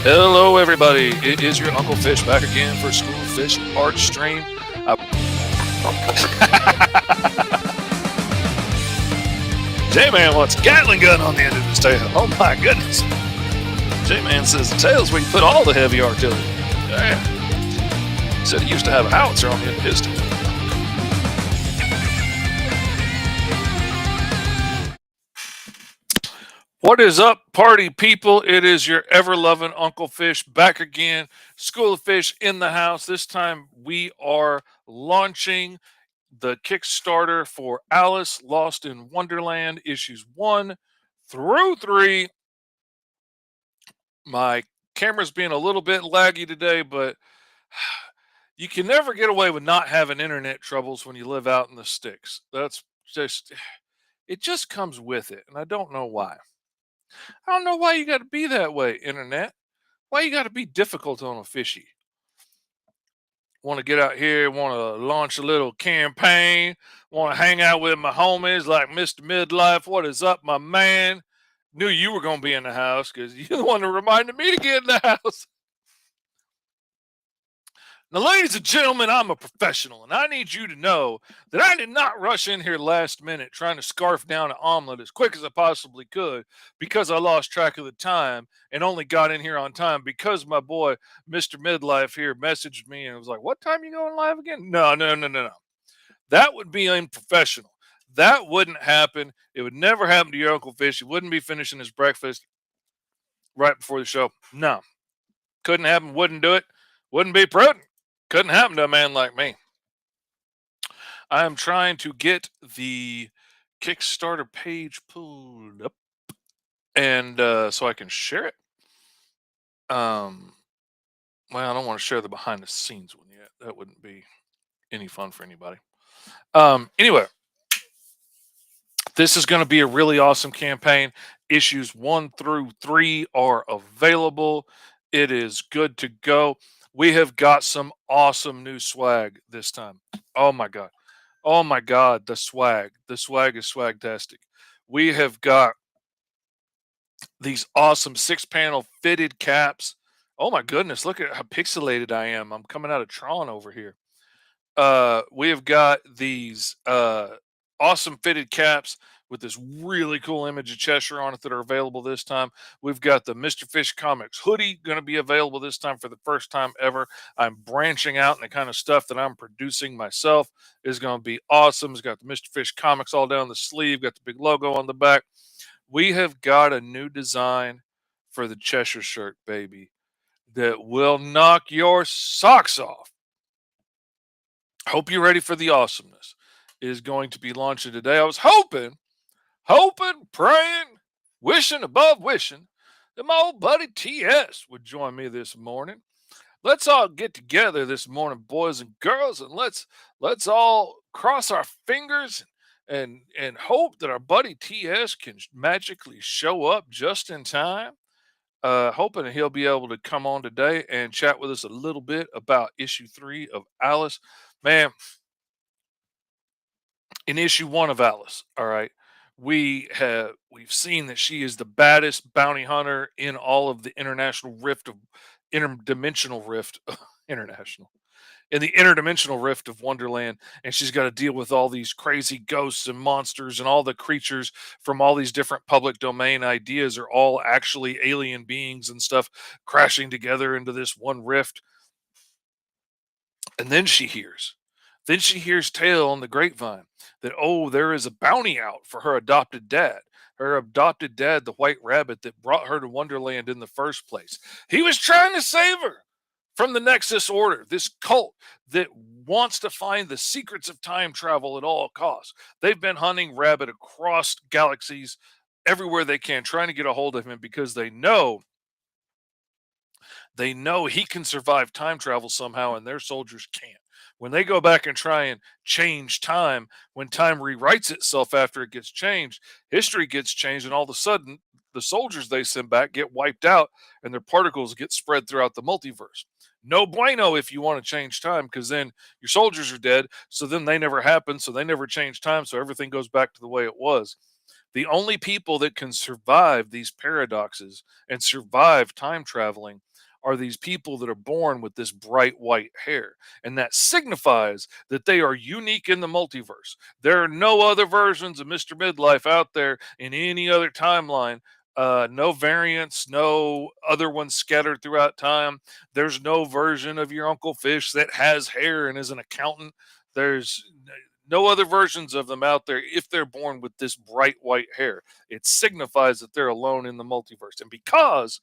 Hello, everybody. It is your Uncle Fish back again for School Fish Art Stream. J-Man wants a Gatling gun on the end of his tail. Oh my goodness. J-Man says the tail's where you put all the heavy artillery. Said he used to have a howitzer on the end of his tail. What is up, party people? It is your ever-loving Uncle Fish back again. School of Fish in the house. This time we are launching the Kickstarter for Alice Lost in Wonderland issues 1 through 3. My camera's being a little bit laggy today, but you can never get away with not having internet troubles when you live out in the sticks. That's just, it just comes with it, and I don't know why. I don't know why you got to be that way, internet. Why you got to be difficult on a fishy? Want to get out here, want to launch a little campaign, want to hang out with my homies like Mr. Midlife. What is up, my man? Knew you were going to be in the house because you're the one that reminded me to get in the house. Now, ladies and gentlemen, I'm a professional, and I need you to know that I did not rush in here last minute trying to scarf down an omelet as quick as I possibly could because I lost track of the time and only got in here on time because my boy, Mr. Midlife here, messaged me and was like, "What time you going live again?" No, no, no, no, no. That would be unprofessional. That wouldn't happen. It would never happen to your Uncle Fish. He wouldn't be finishing his breakfast right before the show. No, couldn't happen. Wouldn't do it. Wouldn't be prudent. Couldn't happen to a man like me. I am trying to get the Kickstarter page pulled up and so I can share it. Well, I don't want to share the behind the scenes one yet. That wouldn't be any fun for anybody. Anyway, this is going to be a really awesome campaign. Issues 1 through 3 are available. It is good to go. We have got some awesome new swag this time. Oh my god. Oh my god, the swag. The swag is swagtastic. We have got these awesome 6-panel fitted caps. Oh my goodness, look at how pixelated I am. I'm coming out of Tron over here. We have got these awesome fitted caps with this really cool image of Cheshire on it that are available this time. We've got the Mr. Fish Comics hoodie going to be available this time for the first time ever. I'm branching out, and the kind of stuff that I'm producing myself is going to be awesome. It's got the Mr. Fish Comics all down the sleeve, got the big logo on the back. We have got a new design for the Cheshire shirt, baby, that will knock your socks off. Hope you're ready for the awesomeness. It is going to be launching today. I was hoping, praying, wishing above wishing that my old buddy TS would join me this morning. Let's all get together this morning, boys and girls, and let's all cross our fingers and hope that our buddy TS can magically show up just in time. Hoping he'll be able to come on today and chat with us a little bit about issue 3 of Alice. Man, in issue 1 of Alice, all right, we've seen that she is the baddest bounty hunter in all of the interdimensional rift international in the interdimensional rift of Wonderland, and she's got to deal with all these crazy ghosts and monsters and all the creatures from all these different public domain ideas are all actually alien beings and stuff crashing together into this one rift. And then she hears tale on the grapevine that, oh, there is a bounty out for her adopted dad. Her adopted dad, the white rabbit that brought her to Wonderland in the first place. He was trying to save her from the Nexus Order, this cult that wants to find the secrets of time travel at all costs. They've been hunting Rabbit across galaxies everywhere they can, trying to get a hold of him because they know he can survive time travel somehow and their soldiers can't. When they go back and try and change time, when time rewrites itself after it gets changed, history gets changed, and all of a sudden, the soldiers they send back get wiped out and their particles get spread throughout the multiverse. No bueno if you want to change time because then your soldiers are dead. So then they never happen. So they never change time. So everything goes back to the way it was. The only people that can survive these paradoxes and survive time traveling are these people that are born with this bright white hair. And that signifies that they are unique in the multiverse. There are no other versions of Mr. Midlife out there in any other timeline. No variants, no other ones scattered throughout time. There's no version of your Uncle Fish that has hair and is an accountant. There's no other versions of them out there if they're born with this bright white hair. It signifies that they're alone in the multiverse. And because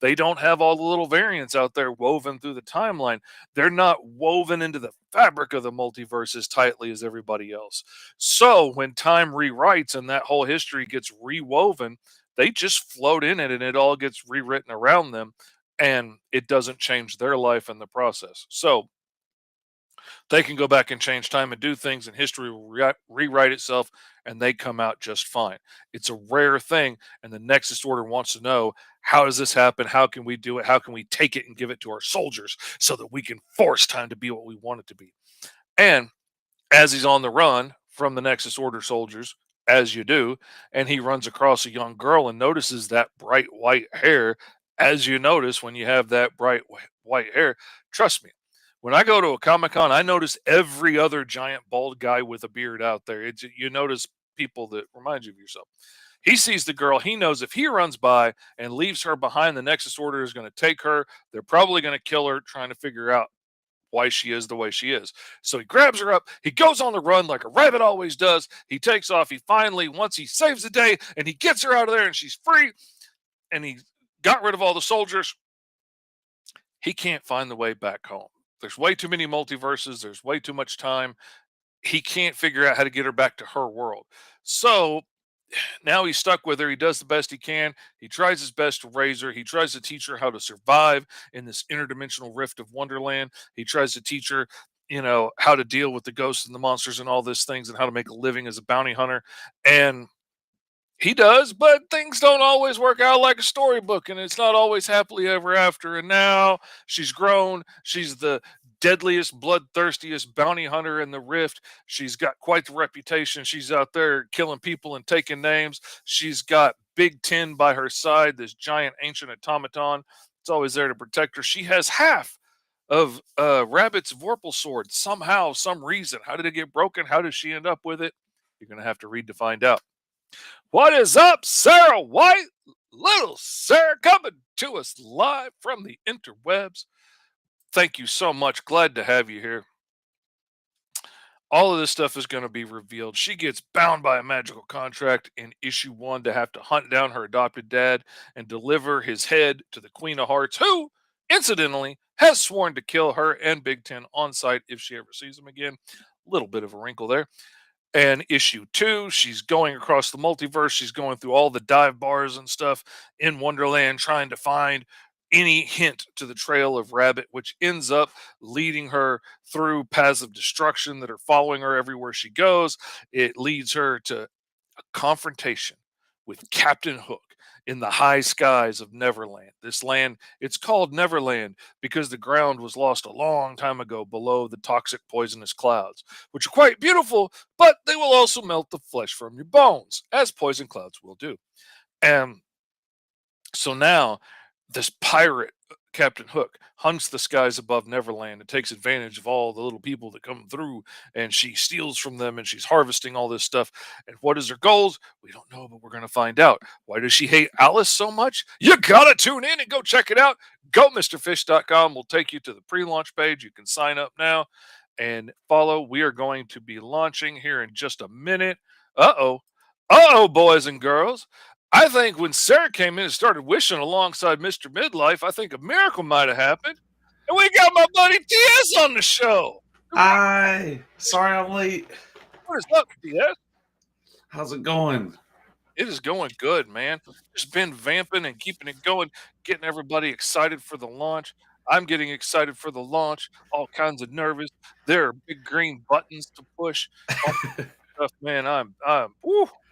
they don't have all the little variants out there woven through the timeline, they're not woven into the fabric of the multiverse as tightly as everybody else. So when time rewrites and that whole history gets rewoven, they just float in it and it all gets rewritten around them, and it doesn't change their life in the process. So they can go back and change time and do things, and history will rewrite itself, and they come out just fine. It's a rare thing, and the Nexus Order wants to know, how does this happen? How can we do it? How can we take it and give it to our soldiers so that we can force time to be what we want it to be? And as he's on the run from the Nexus Order soldiers, as you do, and he runs across a young girl and notices that bright white hair, as you notice when you have that bright white hair. Trust me, when I go to a Comic Con, I notice every other giant bald guy with a beard out there. You notice people that remind you of yourself. He sees the girl. He knows if he runs by and leaves her behind, the Nexus Order is going to take her. They're probably going to kill her, trying to figure out why she is the way she is. So he grabs her up. He goes on the run like a rabbit always does. He takes off. He finally, once he saves the day and he gets her out of there and she's free and he got rid of all the soldiers, he can't find the way back home. There's way too many multiverses. There's way too much time. He can't figure out how to get her back to her world. So now he's stuck with her. He does the best he can. He tries his best to raise her. He tries to teach her how to survive in this interdimensional rift of Wonderland. He tries to teach her, how to deal with the ghosts and the monsters and all these things and how to make a living as a bounty hunter. And he does, but things don't always work out like a storybook, and it's not always happily ever after. And now she's grown. She's the deadliest, bloodthirstiest bounty hunter in the Rift. She's got quite the reputation. She's out there killing people and taking names. She's got Big Ten by her side, this giant ancient automaton. It's always there to protect her. She has half of Rabbit's Vorpal sword somehow, some reason. How did it get broken? How did she end up with it? You're going to have to read to find out. What is up, Sarah White? Little Sarah coming to us live from the interwebs. Thank you so much. Glad to have you here. All of this stuff is going to be revealed. She gets bound by a magical contract in issue 1 to have to hunt down her adopted dad and deliver his head to the Queen of Hearts, who, incidentally, has sworn to kill her and Big Ten on sight if she ever sees him again. Little bit of a wrinkle there. And issue 2, she's going across the multiverse. She's going through all the dive bars and stuff in Wonderland, trying to find any hint to the trail of Rabbit, which ends up leading her through paths of destruction that are following her everywhere she goes. It leads her to a confrontation with Captain Hook in the high skies of Neverland. This land, it's called Neverland because the ground was lost a long time ago below the toxic poisonous clouds, which are quite beautiful, but they will also melt the flesh from your bones, as poison clouds will do. And so now this pirate, Captain Hook, hunts the skies above Neverland and takes advantage of all the little people that come through, and she steals from them and she's harvesting all this stuff. And what is her goals? We don't know, but we're going to find out. Why does she hate Alice so much? You got to tune in and go check it out. GoMrFish.com will take you to the pre-launch page. You can sign up now and follow. We are going to be launching here in just a minute. Uh-oh, boys and girls. I think when Sarah came in and started wishing alongside Mr. Midlife, I think a miracle might have happened. And we got my buddy TS on the show. Hi. Sorry I'm late. What is up, TS? How's it going? It is going good, man. Just been vamping and keeping it going, getting everybody excited for the launch. I'm getting excited for the launch, all kinds of nervous. There are big green buttons to push. All stuff, man. I'm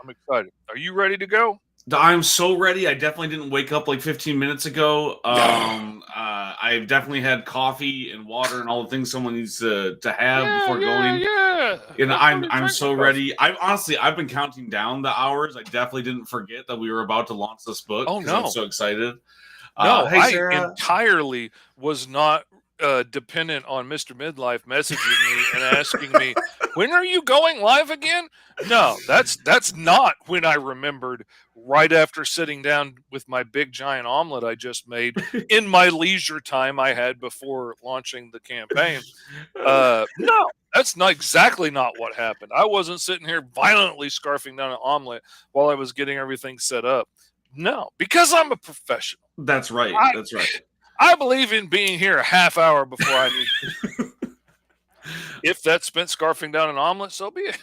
excited. Are you ready to go? I'm so ready. I definitely didn't wake up like 15 minutes ago. I've definitely had coffee and water and all the things someone needs to have before going. Yeah. And I'm so ready. I've been counting down the hours. I definitely didn't forget that we were about to launch this book. Oh no. I'm so excited. No, Hey, I Sarah. entirely was not, dependent on Mr. Midlife messaging me and asking me, "When are you going live again?" No, that's not when I remembered right after sitting down with my big giant omelet I just made in my leisure time I had before launching the campaign. No, that's not exactly not what happened. I wasn't sitting here violently scarfing down an omelet while I was getting everything set up. No, because I'm a professional. That's right. I That's right. I believe in being here a half hour before I need to be. If that's spent scarfing down an omelet, so be it.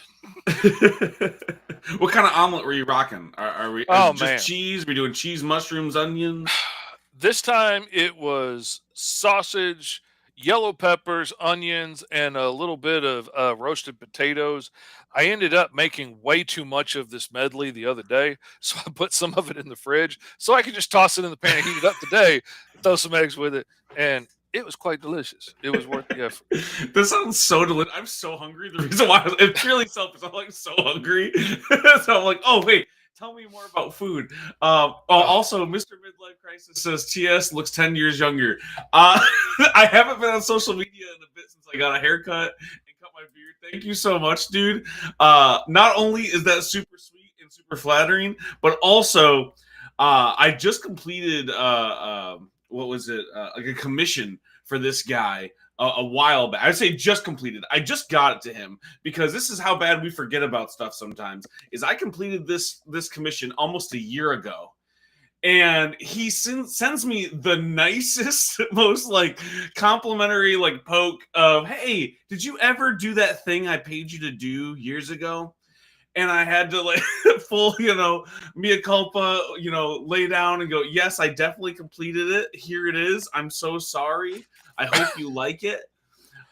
What kind of omelet were you rocking? Are we? Is Oh it just man. cheese? We doing cheese, mushrooms, onions? This time it was sausage, yellow peppers, onions, and a little bit of roasted potatoes. I ended up making way too much of this medley the other day, so I put some of it in the fridge so I could just toss it in the pan and heat it up today, throw some eggs with it, and it was quite delicious. It was worth the effort. This sounds so delicious. I'm so hungry. The reason why it's purely selfish. I'm like so hungry, so I'm like, oh wait, tell me more about food. Oh, Also, Mr. Midlife Crisis says TS looks 10 years younger. I haven't been on social media in a bit since I got a haircut and cut my beard. Thank you so much, dude. Not only is that super sweet and super flattering, but also I just completed what was it like a commission for this guy a while back. I'd say just completed. I just got it to him because this is how bad we forget about stuff sometimes. Is I completed this commission almost a year ago, and he sends me the nicest, most like complimentary like poke of, "Hey, did you ever do that thing I paid you to do years ago?" And I had to like full, mea culpa, lay down and go, yes, I definitely completed it. Here it is. I'm so sorry. I hope you like it.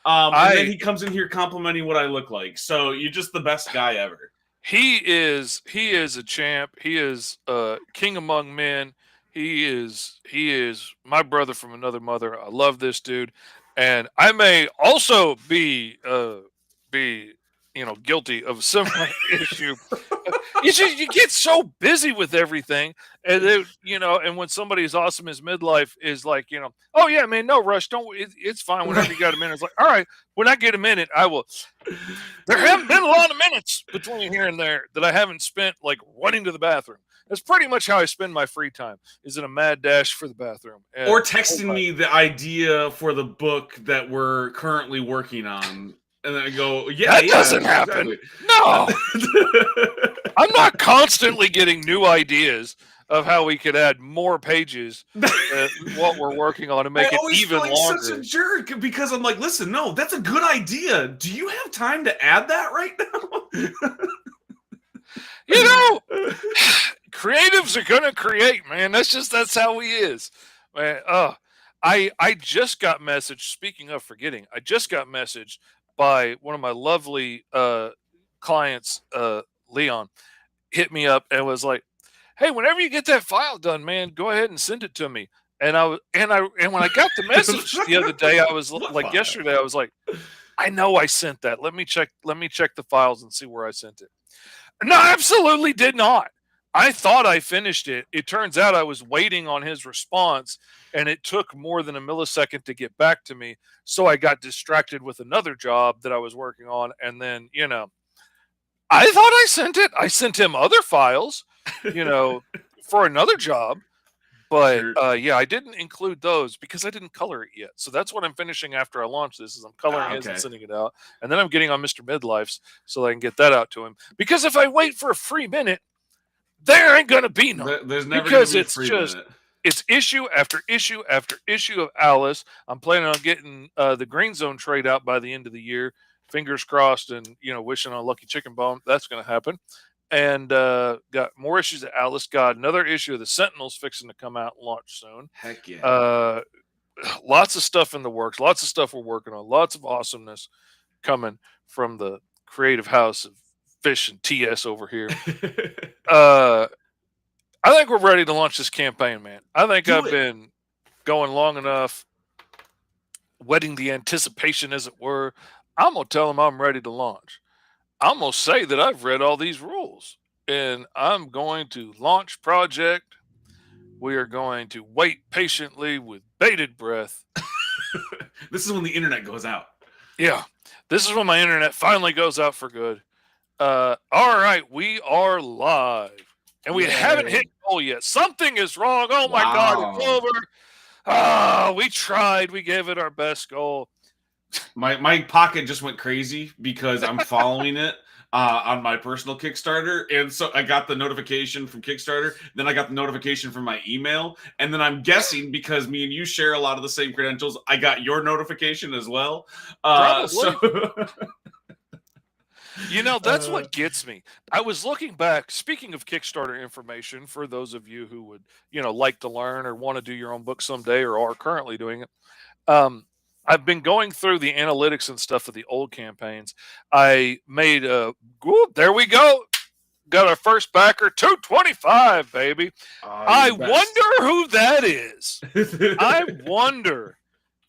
And then I he comes in here complimenting what I look like. So you're just the best guy ever. he is a champ. He is king among men. He is my brother from another mother. I love this dude, and I may also be guilty of a similar issue. You just you get so busy with everything, and then and when somebody as awesome as midlife is like, oh yeah, man, no rush, don't. It's fine. Whenever Right. you got a minute, it's like, all right. When I get a minute, I will. There haven't been a lot of minutes between here and there that I haven't spent like running to the bathroom. That's pretty much how I spend my free time. Is in a mad dash for the bathroom. Or Oh texting my, me the idea for the book that we're currently working on. And then I go, yeah, that yeah, doesn't happen. exactly. Uh, No, I'm not constantly getting new ideas of how we could add more pages to what we're working on and I make it always feel even like such a longer. jerk because I'm like, listen, no, that's a good idea. Do you have time to add that right You know, now? creatives are gonna create, man. That's how he is, man. I just got messaged. Speaking of forgetting, I just got messaged by one of my lovely clients, Leon, hit me up and was like, "Hey, whenever you get that file done, man, go ahead and send it to me." And and when I got the message the other day, I was What like file? yesterday, I was like, "I know I sent that. Let me check. Let me check the files and see where I sent it." No, absolutely did not. I thought I finished it. It turns out I was waiting on his response and it took more than a millisecond to get back to me. So I got distracted with another job that I was working on. And then, I thought I sent it. I sent him other files, you know, for another job. But Sure. yeah, I didn't include those because I didn't color it yet. So that's what I'm finishing after I launch this is I'm coloring his and Okay. sending it out. And then I'm getting on Mr. Midlife's so I can get that out to him. Because if I wait for a free minute, there ain't gonna be none. There's never going to Because be a it's free just minute. it's issue after issue after issue of Alice. I'm planning on getting the Green Zone trade out by the end of the year. Fingers crossed, and wishing on Lucky Chicken Bone that's going to happen. And got more issues of Alice. Got another issue of the Sentinels fixing to come out and launch soon. Heck yeah. Uh, Lots of stuff in the works. Lots of stuff we're working on. Lots of awesomeness coming from the creative house of Fish and TS over here. Uh, I think we're ready to launch this campaign, man. I think Do I've it. been going long enough, whetting the anticipation, as it were. I'm gonna tell them I'm ready to launch. I'm gonna say that I've read all these rules, and I'm going to launch project We are going to wait patiently with bated breath. This is when the internet goes out. Yeah, this is when my internet finally goes out for good. All right, we are live, and we haven't hit Yay. goal yet. Something is wrong. Oh my God, it's Wow. over. Ah, we tried. We gave it our best goal. My pocket just went crazy because I'm following it on my personal Kickstarter, and so I got the notification from Kickstarter. Then I got the notification from my email, and then I'm guessing because me and you share a lot of the same credentials, I got your notification as well. Probably. So You know, that's what gets me. I was looking back, speaking of Kickstarter information, for those of you who would, like to learn or want to do your own book someday or are currently doing it. Um, I've been going through the analytics and stuff of the old campaigns. I made a, whoop, there we go. Got our first backer, 225, baby. you're I the best. wonder who that is. I wonder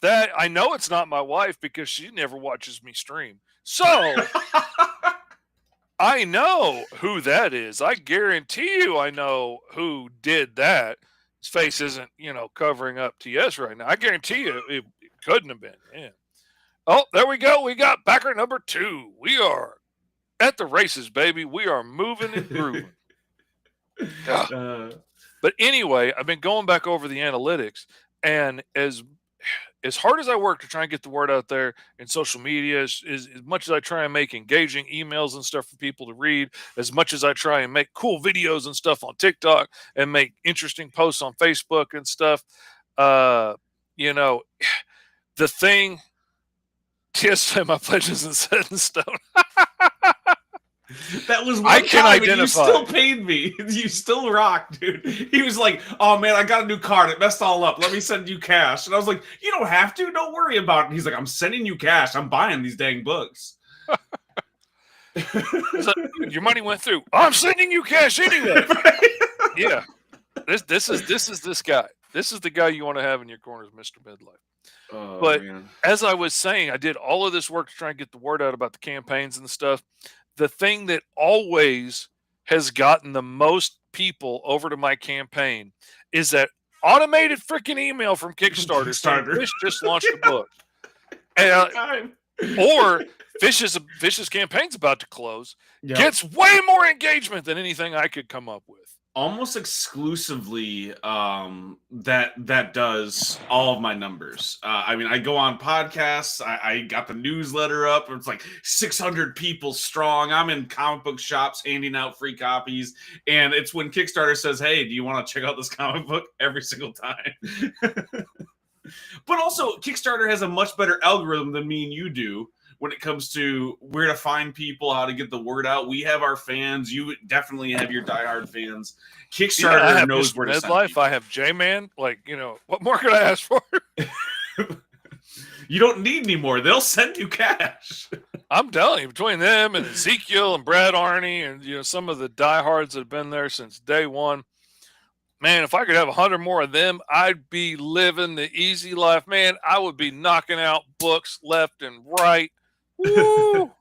that. I know it's not my wife because she never watches me stream. So I know who that is. I guarantee you I know who did that. His face isn't, covering up TS right now. I guarantee you it couldn't have been. Yeah. Oh, there we go. We got backer number 2. We are at the races, baby. We are moving and grooving. But anyway, I've been going back over the analytics, and as hard as I work to try and get the word out there in social media, as much as I try and make engaging emails and stuff for people to read, as much as I try and make cool videos and stuff on TikTok and make interesting posts on Facebook and stuff, uh, you know, the thing, TSA, my pledge isn't set in stone. That was I one can time, and you identify. still paid me. You still rock, dude. He was like, "Oh man, I got a new card. It messed all up. Let me send you cash." And I was like, "You don't have to. Don't worry about it." And he's like, "I'm sending you cash. I'm buying these dang books." So, your money went through. I'm sending you cash anyway. Yeah, this is this guy. This is the guy you want to have in your corners, Mr. Midlife. Oh But man. as I was saying, I did all of this work to try and get the word out about the campaigns and stuff. The thing that always has gotten the most people over to my campaign is that automated freaking email from Kickstarter saying Kickstarter. Fish just launched a book. And, or Fish's campaign's about to close. Yep. Gets way more engagement than anything I could come up with. Almost exclusively that does all of my numbers. I mean, I go on podcasts. I got the newsletter up. It's like 600 people strong. I'm in comic book shops handing out free copies, and it's when Kickstarter says, "Hey, do you want to check out this comic book?" Every single time. But also, Kickstarter has a much better algorithm than me and you do when it comes to where to find people, how to get the word out. We have our fans. You definitely have your diehard fans. Kickstarter knows where to send people. I have J-Man. Like, what more could I ask for? You don't need any more. They'll send you cash. I'm telling you, between them and Ezekiel and Brad Arney and some of the diehards that have been there since day one, man, if I could have 100 more of them, I'd be living the easy life. Man, I would be knocking out books left and right. Woo!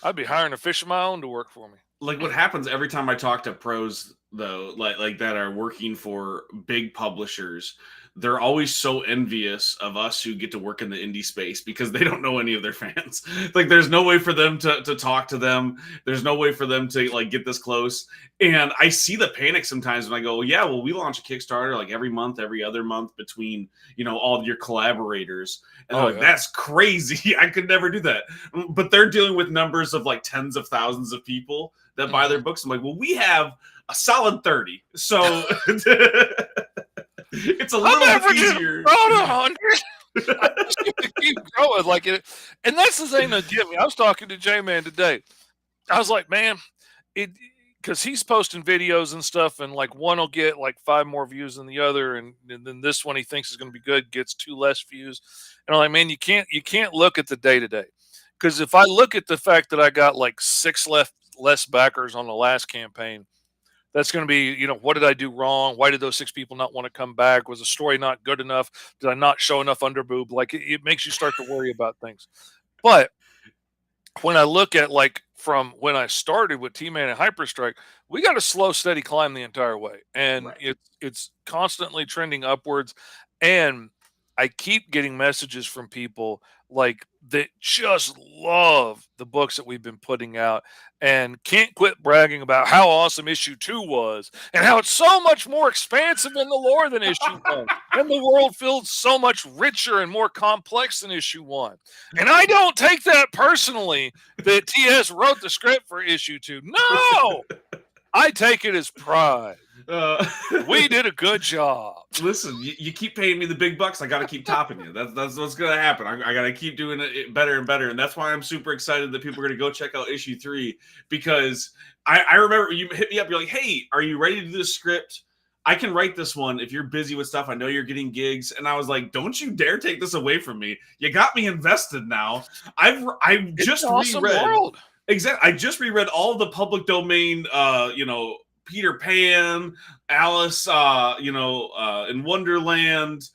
I'd be hiring a fish of my own to work for me. Like what happens every time I talk to pros, though, like that are working for big publishers, they're always so envious of us who get to work in the indie space because they don't know any of their fans. Like there's no way for them to talk to them. There's no way for them to like get this close. And I see the panic sometimes when I go, yeah, well, we launch a Kickstarter like every month, every other month between, all of your collaborators. And they're like, that's crazy. I could never do that. But they're dealing with numbers of like tens of thousands of people that buy their books. I'm like, well, we have a solid 30. So it's a little bit easier. About 100. I just get to keep growing like it. And that's the thing that get me. I was talking to J-Man today. I was like, man, because he's posting videos and stuff, and like one will get like 5 more views than the other, and then this one he thinks is going to be good gets 2 less views. And I'm like, man, you can't look at the day to day, because if I look at the fact that I got like 6 less backers on the last campaign, that's going to be, what did I do wrong? Why did those 6 people not want to come back? Was the story not good enough? Did I not show enough underboob? Like it makes you start to worry about things. But when I look at like from when I started with T-Man and Hyperstrike, we got a slow, steady climb the entire way, and Right. it's constantly trending upwards. And I keep getting messages from people like that just love the books that we've been putting out and can't quit bragging about how awesome issue 2 was and how it's so much more expansive in the lore than issue 1 and the world feels so much richer and more complex than issue 1. And I don't take that personally that TS wrote the script for issue 2. No, I take it as pride. Uh, We did a good job. Listen, you keep paying me the big bucks. I got to keep topping you. That's what's gonna happen. I got to keep doing it better and better, and that's why I'm super excited that people are gonna go check out issue 3 because I remember you hit me up. You're like, "Hey, are you ready to do this script? I can write this one if you're busy with stuff. I know you're getting gigs." And I was like, "Don't you dare take this away from me. You got me invested now. I've It's just an awesome reread world. exactly. I just reread all of the public domain. Peter Pan, Alice, In Wonderland,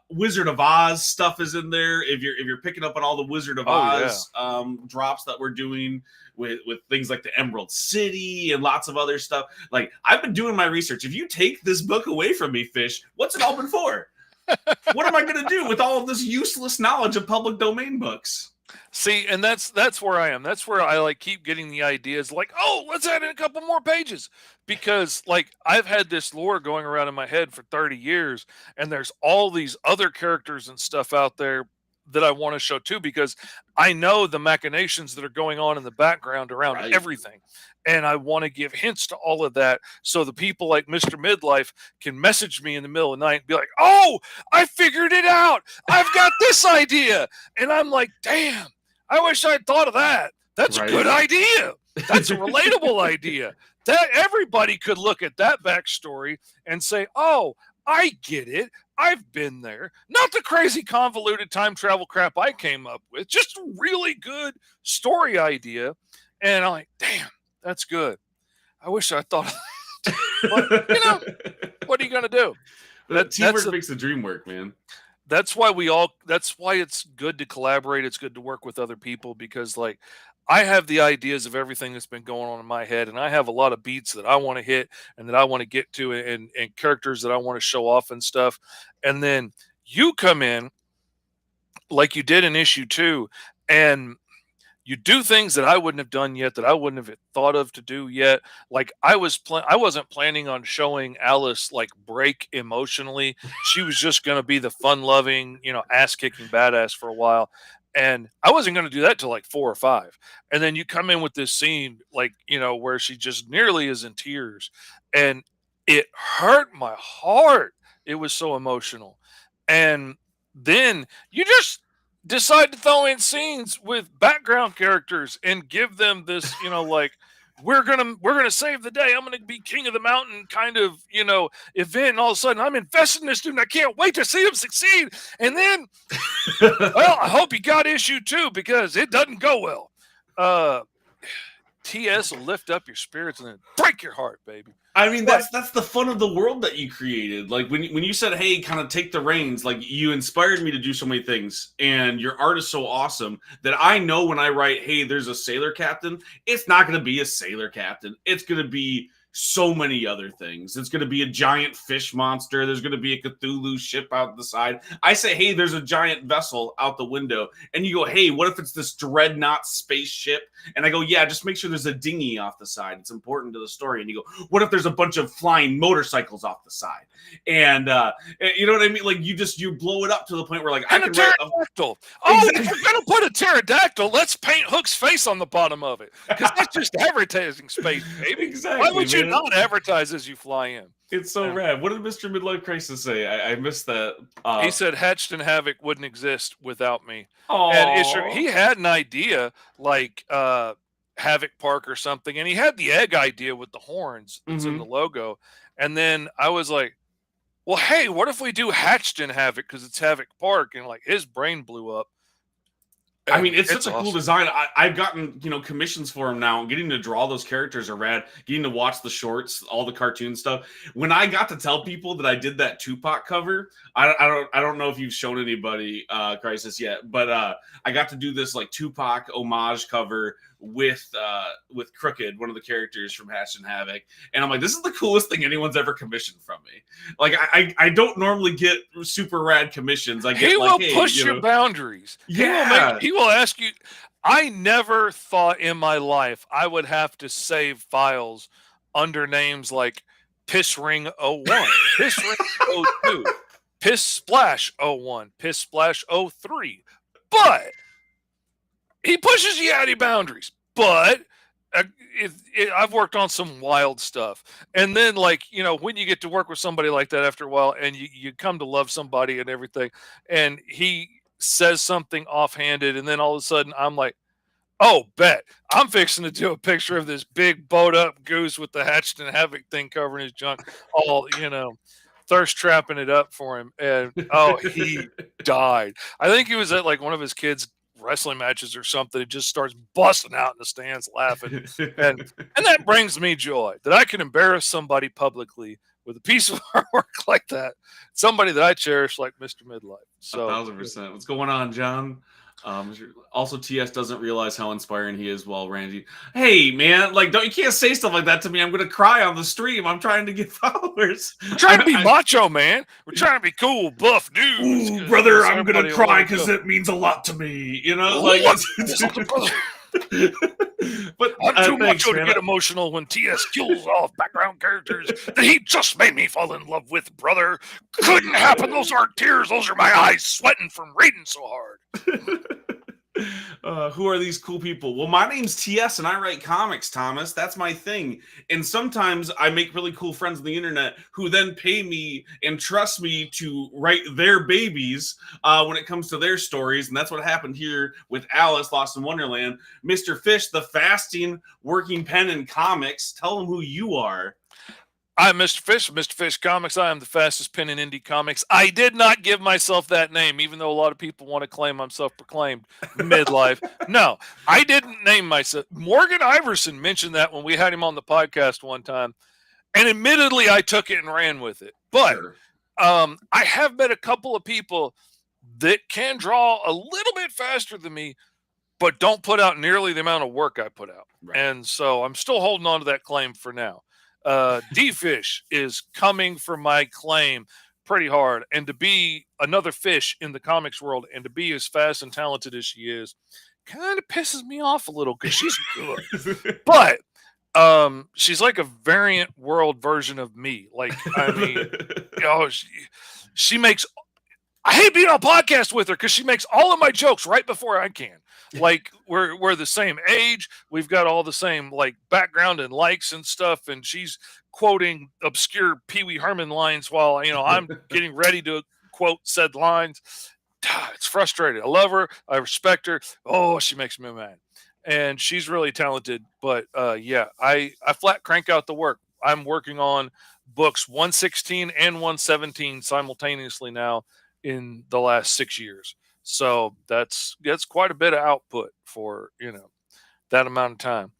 Wizard of Oz stuff is in there. If you're picking up on all the Wizard of Oh yeah. Oz drops that we're doing with things like the Emerald City and lots of other stuff, like I've been doing my research. If you take this book away from me, Fish, what's it all been for? What am I going to do with all of this useless knowledge of public domain books? See, and that's where I am. That's where I like keep getting the ideas like, "Oh, let's add in a couple more pages." Because like I've had this lore going around in my head for 30 years and there's all these other characters and stuff out there that I want to show too because I know the machinations that are going on in the background around Right. everything. And I want to give hints to all of that so the people like Mr. Midlife can message me in the middle of the night and be like, "Oh, I figured it out. I've got this idea." And I'm like, "Damn, I wish I'd thought of that. That's a Right. good idea. That's a relatable idea. That everybody could look at that backstory and say, "Oh, I get it. I've been there." Not the crazy convoluted time travel crap I came up with, just a really good story idea." And I'm like, "Damn, that's good. I wish I thought of that." But what are you gonna do? But That's teamwork makes the dream work, man. that's why it's good to collaborate. It's good to work with other people because like I have the ideas of everything that's been going on in my head and I have a lot of beats that I want to hit and that I want to get to and characters that I want to show off and stuff. And then you come in like you did in issue 2 and you do things that I wouldn't have done yet, that I wouldn't have thought of to do yet. Like I wasn't planning on showing Alice like break emotionally. She was just going to be the fun-loving, ass-kicking badass for a while. And I wasn't going to do that till like 4 or 5. And then you come in with this scene like, where she just nearly is in tears and it hurt my heart. It was so emotional. And then you just decide to throw in scenes with background characters and give them this, like we're gonna save the day. I'm gonna be king of the mountain kind of, event. And all of a sudden I'm invested in this dude and I can't wait to see him succeed. And then, well, I hope you got issue 2 because it doesn't go well. Uh TS will lift up your spirits and then break your heart, baby. I mean, But that's the fun of the world that you created. Like when you said, "Hey, kind of take the reins," like you inspired me to do so many things, and your art is so awesome that I know when I write, "Hey, there's a sailor captain," it's not going to be a sailor captain. It's going to be so many other things. It's going to be a giant fish monster. There's going to be a Cthulhu ship out the side. I say, "Hey, there's a giant vessel out the window," and you go, "Hey, what if it's this dreadnought spaceship?" And I go, "Yeah, just make sure there's a dinghy off the side. It's important to the story." And you go, "What if there's a bunch of flying motorcycles off the side?" And you know what I mean? Like you blow it up to the point where like I and a can write pterodactyl. Oh, exactly. if you're gonna put a pterodactyl, let's paint Hook's face on the bottom of it because that's just advertising space, baby. Why Exactly, would you man. not advertise as you fly in? It's so And rad. What did Mr. Midlife Crisis say? I missed that. he said Hatched and Havoc wouldn't exist without me. And Oh, he had an idea like Havoc Park or something, and he had the egg idea with the horns that's in the mm-hmm. logo. And then I was like, well, hey, what if we do Hatched in Havoc because it's Havoc Park? And like his brain blew up. I mean, and it's such it's a cool awesome. design. I've gotten, commissions for him now. Getting to draw those characters are rad. Getting to watch the shorts, all the cartoon stuff. When I got to tell people that I did that Tupac cover, I don't know if you've shown anybody Crisis yet, but I got to do this like Tupac homage cover with Crooked, one of the characters from Hatched and Havoc, and I'm like, this is the coolest thing anyone's ever commissioned from me. Like, I don't normally get super rad commissions. I He get like, will hey, push your boundaries. yeah. He will ask you. I never thought in my life I would have to save files under names like Piss Ring 01, Piss Ring 02, Piss Splash 01, Piss Splash 03. But he pushes you out of boundaries. But I've worked on some wild stuff. And then, like, when you get to work with somebody like that after a while and you come to love somebody and everything, and he says something offhanded, and then all of a sudden I'm like, oh, bet. I'm fixing to do a picture of this big bowed up goose with the Hatched and Havoc thing covering his junk, all, thirst trapping it up for him. And oh, he died. I think he was at like one of his kids' wrestling matches or something. It just starts busting out in the stands laughing. And that brings me joy that I can embarrass somebody publicly with a piece of artwork like that. Somebody that I cherish like Mr. Midlife. So 1,000%. What's going on, John? Also, TS doesn't realize how inspiring he is while ranting. Hey, man, like, you can't say stuff like that to me. I'm gonna cry on the stream. I'm trying to get followers. we're trying to be macho, man. We're trying to be cool, buff dudes. Ooh, brother, I'm gonna cry because because it means a lot to me. Like, but I'm too thanks, macho man. to get emotional when TS kills off background characters that he just made me fall in love with, brother. Couldn't happen. Those aren't tears. Those are my eyes sweating from reading so hard. Who are these cool people? Well, my name's TS and I write comics, Thomas. That's my thing. And sometimes I make really cool friends on the internet who then pay me and trust me to write their babies when it comes to their stories. And that's what happened here with Alice, Lost in Wonderland. Mr. Fish, the fasting working pen in comics. Tell them who you are. I'm Mr. Fish, Mr. Fish Comics. I am the fastest pen in indie comics. I did not give myself that name, even though a lot of people want to claim I'm self-proclaimed midlife. No, I didn't name myself. Morgan Iverson mentioned that when we had him on the podcast one time, and admittedly, I took it and ran with it. But Sure. I have met a couple of people that can draw a little bit faster than me, but don't put out nearly the amount of work I put out. Right. And so I'm still holding on to that claim for now. D-Fish is coming for my claim pretty hard. And to be another fish in the comics world and to be as fast and talented as she is kind of pisses me off a little because she's good. But she's like a variant world version of me. Like, I mean, she makes. I hate being on a podcast with her because she makes all of my jokes right before I can. Like, we're the same age, we've got all the same like background and likes and stuff, and she's quoting obscure Pee Wee Herman lines while I'm getting ready to quote said lines. It's frustrating. I love her. I respect her. Oh, she makes me mad. And she's really talented. But yeah, I flat crank out the work. I'm working on books 116 and 117 simultaneously now in the last 6 years. So that's quite a bit of output for, that amount of time.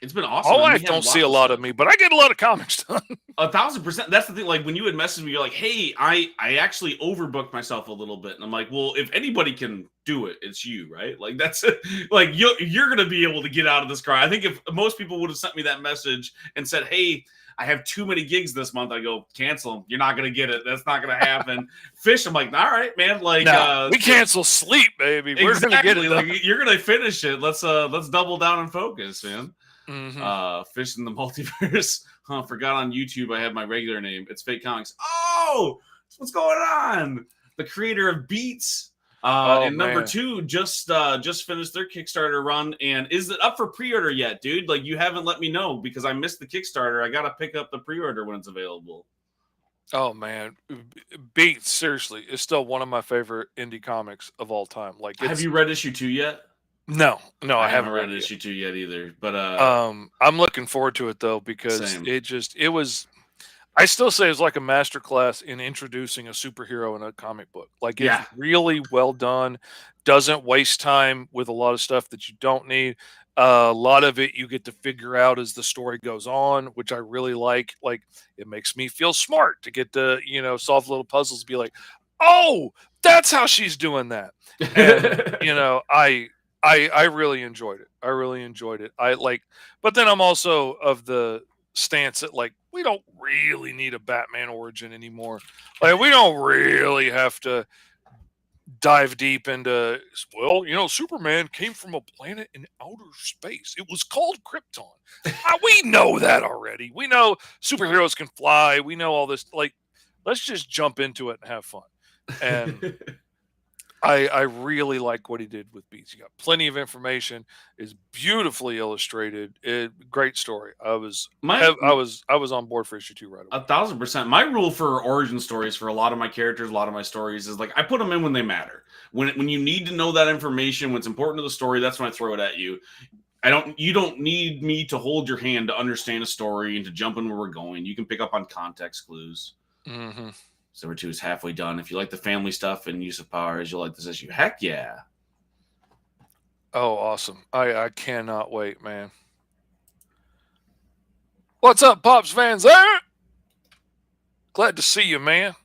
It's been awesome. My wife don't see a lot of me, but I get a lot of comics done. 1,000%. That's the thing. Like, when you had messaged me, you're like, hey, I actually overbooked myself a little bit. And I'm like, well, if anybody can do it, it's you, right? Like, that's like, you're going to be able to get out of this car. I think if most people would have sent me that message and said, hey, I have too many gigs this month, I go, cancel them. You're not going to get it. That's not going to happen. Fish, I'm like, all right, man. Like, we cancel sleep, baby. We're exactly. going to get it. Like, you're going to finish it. Let's double down and focus, man. Mm-hmm. Fish in the Multiverse. Forgot on YouTube I have my regular name. It's Fake Comics. Oh, what's going on? The creator of Beats. And number 2 just finished their Kickstarter run. And is it up for pre-order yet, dude? Like, you haven't let me know because I missed the Kickstarter. I gotta pick up the pre-order when it's available. Oh man, Beats seriously is still one of my favorite indie comics of all time. Like, have you read issue 2 yet? No, I haven't read issue 2 yet either. But I'm looking forward to it though because same. it was. I still say it's like a masterclass in introducing a superhero in a comic book. Like it's Yeah. really well done. Doesn't waste time with a lot of stuff that you don't need. A lot of it you get to figure out as the story goes on, which I really like. Like it makes me feel smart to get to solve little puzzles. Be like, oh, that's how she's doing that, and I really enjoyed it. I really enjoyed it. I like, but then I'm also of the stance that like we don't really need a Batman origin anymore. Like we don't really have to dive deep into Superman came from a planet in outer space. It was called Krypton. We know that already. We know superheroes can fly. We know all this. Like, let's just jump into it and have fun. And I really like what he did with Beats. He got plenty of information. Is beautifully illustrated. Great story. My I was on board for issue 2 right away. 1,000%. My rule for origin stories for a lot of my characters, a lot of my stories is like I put them in when they matter. When you need to know that information, when it's important to the story, that's when I throw it at you. You don't need me to hold your hand to understand a story and to jump in where we're going. You can pick up on context clues. Mm-hmm. So we're 2 is halfway done. If you like the family stuff and use of powers, you'll like this issue. Heck yeah. Oh, awesome. I cannot wait, man. What's up, Pops Van Zandt? Glad to see you, man.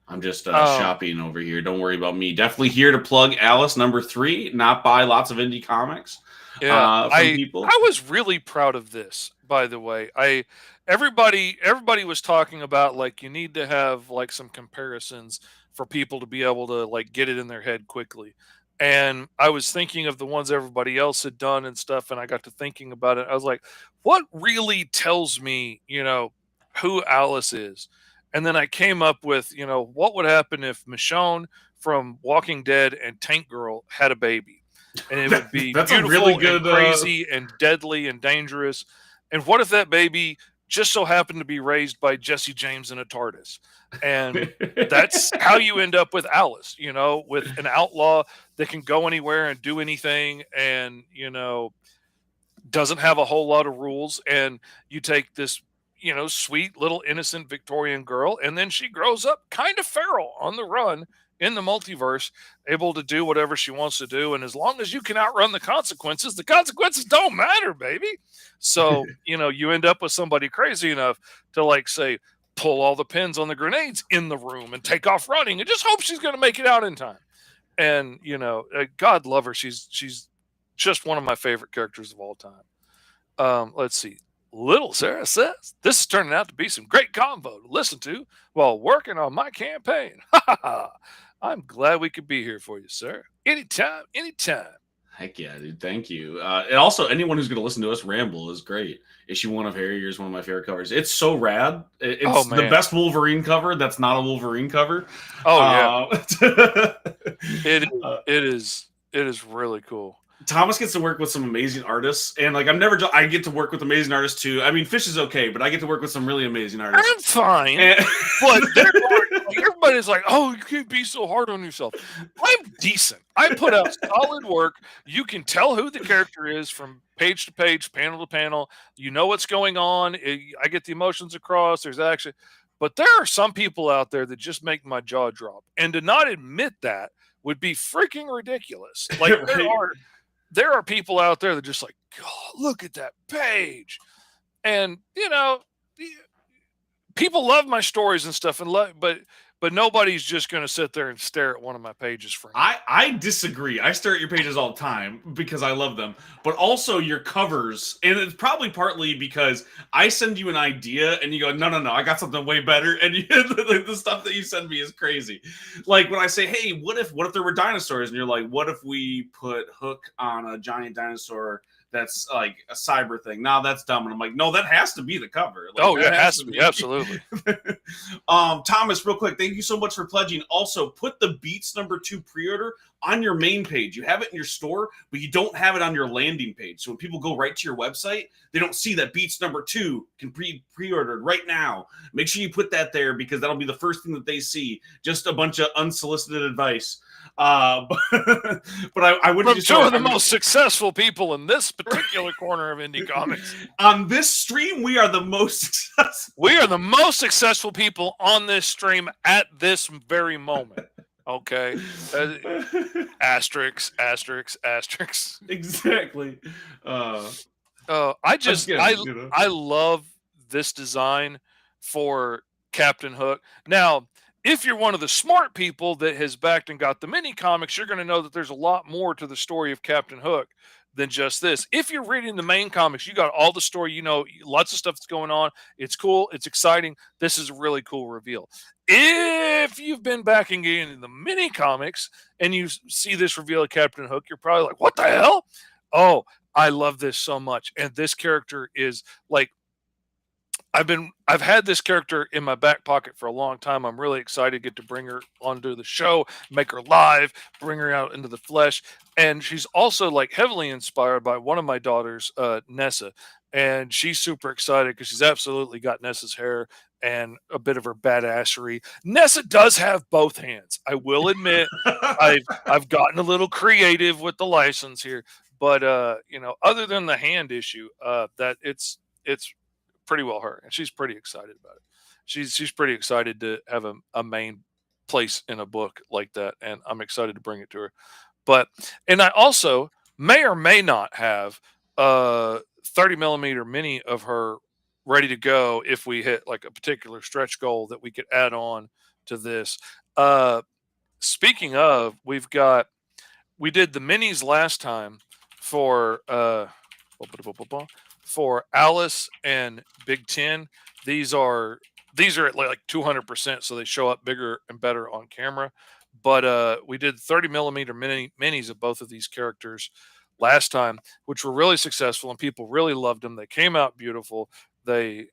I'm just shopping over here. Don't worry about me. Definitely here to plug Alice #3, not buy lots of indie comics. Yeah, From people. I was really proud of this, by the way. Everybody was talking about like you need to have like some comparisons for people to be able to like get it in their head quickly. And I was thinking of the ones everybody else had done and stuff, and I got to thinking about it. I was like, what really tells me, who Alice is? And then I came up with, what would happen if Michonne from Walking Dead and Tank Girl had a baby? And it would be That's beautiful a really good, and crazy and deadly and dangerous. And what if that baby just so happened to be raised by Jesse James in a TARDIS? And that's how you end up with Alice, with an outlaw that can go anywhere and do anything and, doesn't have a whole lot of rules. And you take this, sweet little innocent Victorian girl, and then she grows up kind of feral on the run in the multiverse, able to do whatever she wants to do. And as long as you can outrun the consequences don't matter, baby. So, you end up with somebody crazy enough to like say, pull all the pins on the grenades in the room and take off running and just hope she's going to make it out in time. And, God love her. She's just one of my favorite characters of all time. Let's see. Little Sarah says, this is turning out to be some great convo to listen to while working on my campaign. I'm glad we could be here for you, sir. Anytime, anytime. Heck yeah, dude. Thank you. And also, anyone who's going to listen to us ramble is great. Issue 1 of Harrier is one of my favorite covers. It's so rad. It's the best Wolverine cover that's not a Wolverine cover. Oh, yeah. It is really cool. Thomas gets to work with some amazing artists, and like I get to work with amazing artists too. I mean, Fish is okay, but I get to work with some really amazing artists. I'm fine, but everybody's like, "Oh, you can't be so hard on yourself." I'm decent. I put out solid work. You can tell who the character is from page to page, panel to panel. You know what's going on. I get the emotions across. There's action, but there are some people out there that just make my jaw drop, and to not admit that would be freaking ridiculous. Like there are people out there that just like, God, look at that page. And, people love my stories and stuff but nobody's just going to sit there and stare at one of my pages for me. I disagree. I stare at your pages all the time because I love them, but also your covers. And it's probably partly because I send you an idea and you go, no, I got something way better. And the stuff that you send me is crazy. Like when I say, hey, what if there were dinosaurs? And you're like, what if we put Hook on a giant dinosaur that's like a cyber thing? Now that's dumb. And I'm like, no, that has to be the cover. Like, it has to be. Absolutely. Thomas, real quick, thank you so much for pledging. Also, put the Beats #2 pre-order on your main page. You have it in your store, but you don't have it on your landing page. So when people go right to your website, they don't see that Beats #2 can pre-ordered right now. Make sure you put that there because that'll be the first thing that they see. Just a bunch of unsolicited advice. But I would From just two say of the most successful people in this particular corner of indie comics. on this stream we are the most successful. We are the most successful people on this stream at this very moment. Okay. Asterisk, asterisk, asterisk. Exactly. I just Again, you know. I love this design for Captain Hook. Now, if you're one of the smart people that has backed and got the mini comics, you're going to know that there's a lot more to the story of Captain Hook than just this. If you're reading the main comics, you got all the story, you know, lots of stuff that's going on. It's cool, it's exciting. This is a really cool reveal. If you've been backing in the mini comics and you see this reveal of Captain Hook, you're probably like, "What the hell?" Oh, I love this so much. And this character is like I've had this character in my back pocket for a long time. I'm really excited to get to bring her onto the show, make her live, bring her out into the flesh. And she's also like heavily inspired by one of my daughters, Nessa. And she's super excited because she's absolutely got Nessa's hair and a bit of her badassery. Nessa does have both hands. I will admit, I've gotten a little creative with the license here, but you know, other than the hand issue, that it's pretty well her, and she's pretty excited about it. She's pretty excited to have a main place in a book like that, and I'm excited to bring it to her. But and I also may or may not have a 30 millimeter mini of her ready to go if we hit like a particular stretch goal that we could add on to this. Uh, Speaking of, we did the minis last time for for Alice and Big Ten. These are these are at like 200%, so they show up bigger and better on camera. But we did 30 millimeter minis of both of these characters last time, which were really successful and people really loved them. They came out beautiful. They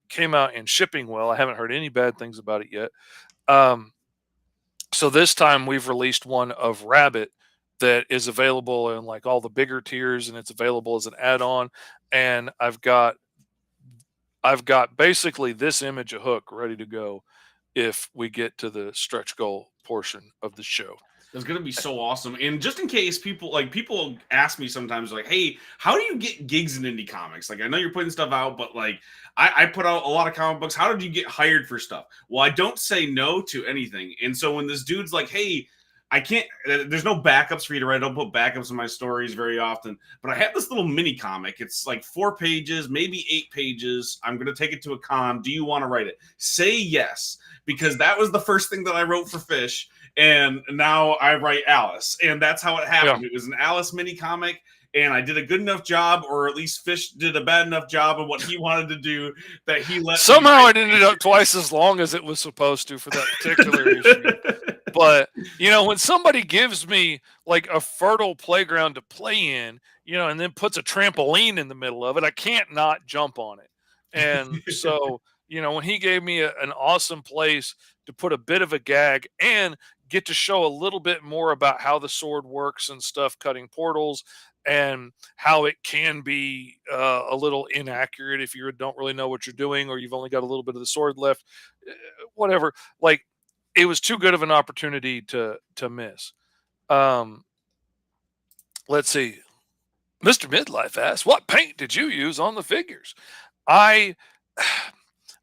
came out in shipping well. I haven't heard any bad things about it yet. Um, so this time we've released one of Rabbit that is available in like all the bigger tiers, and it's available as an add-on. And I've got basically this image of Hook ready to go if we get to the stretch goal portion of the show. It's gonna be so awesome. And just in case people ask me sometimes like, hey, how do you get gigs in indie comics? Like I know you're putting stuff out, but like I put out a lot of comic books. How did you get hired for stuff? Well, I don't say no to anything. And so when this dude's like, hey, I can't, there's no backups for you to write. I don't put backups in my stories very often, but I have this little mini comic. It's like 4 pages, maybe 8 pages. I'm going to take it to a con. Do you want to write it? Say yes, because that was the first thing that I wrote for Fish. And now I write Alice. And that's how it happened. Yeah. It was an Alice mini comic. And I did a good enough job, or at least Fish did a bad enough job of what he wanted to do that he let Somehow it ended up twice as long as it was supposed to for that particular issue. But you know, when somebody gives me like a fertile playground to play in, you know, and then puts a trampoline in the middle of it, I can't not jump on it. And so, you know, when he gave me an awesome place to put a bit of a gag and get to show a little bit more about how the sword works and stuff, cutting portals, and how it can be a little inaccurate if you don't really know what you're doing or you've only got a little bit of the sword left, whatever. Like it was too good of an opportunity to miss. Um, let's see. Mr. Midlife asks, "What paint did you use on the figures?" I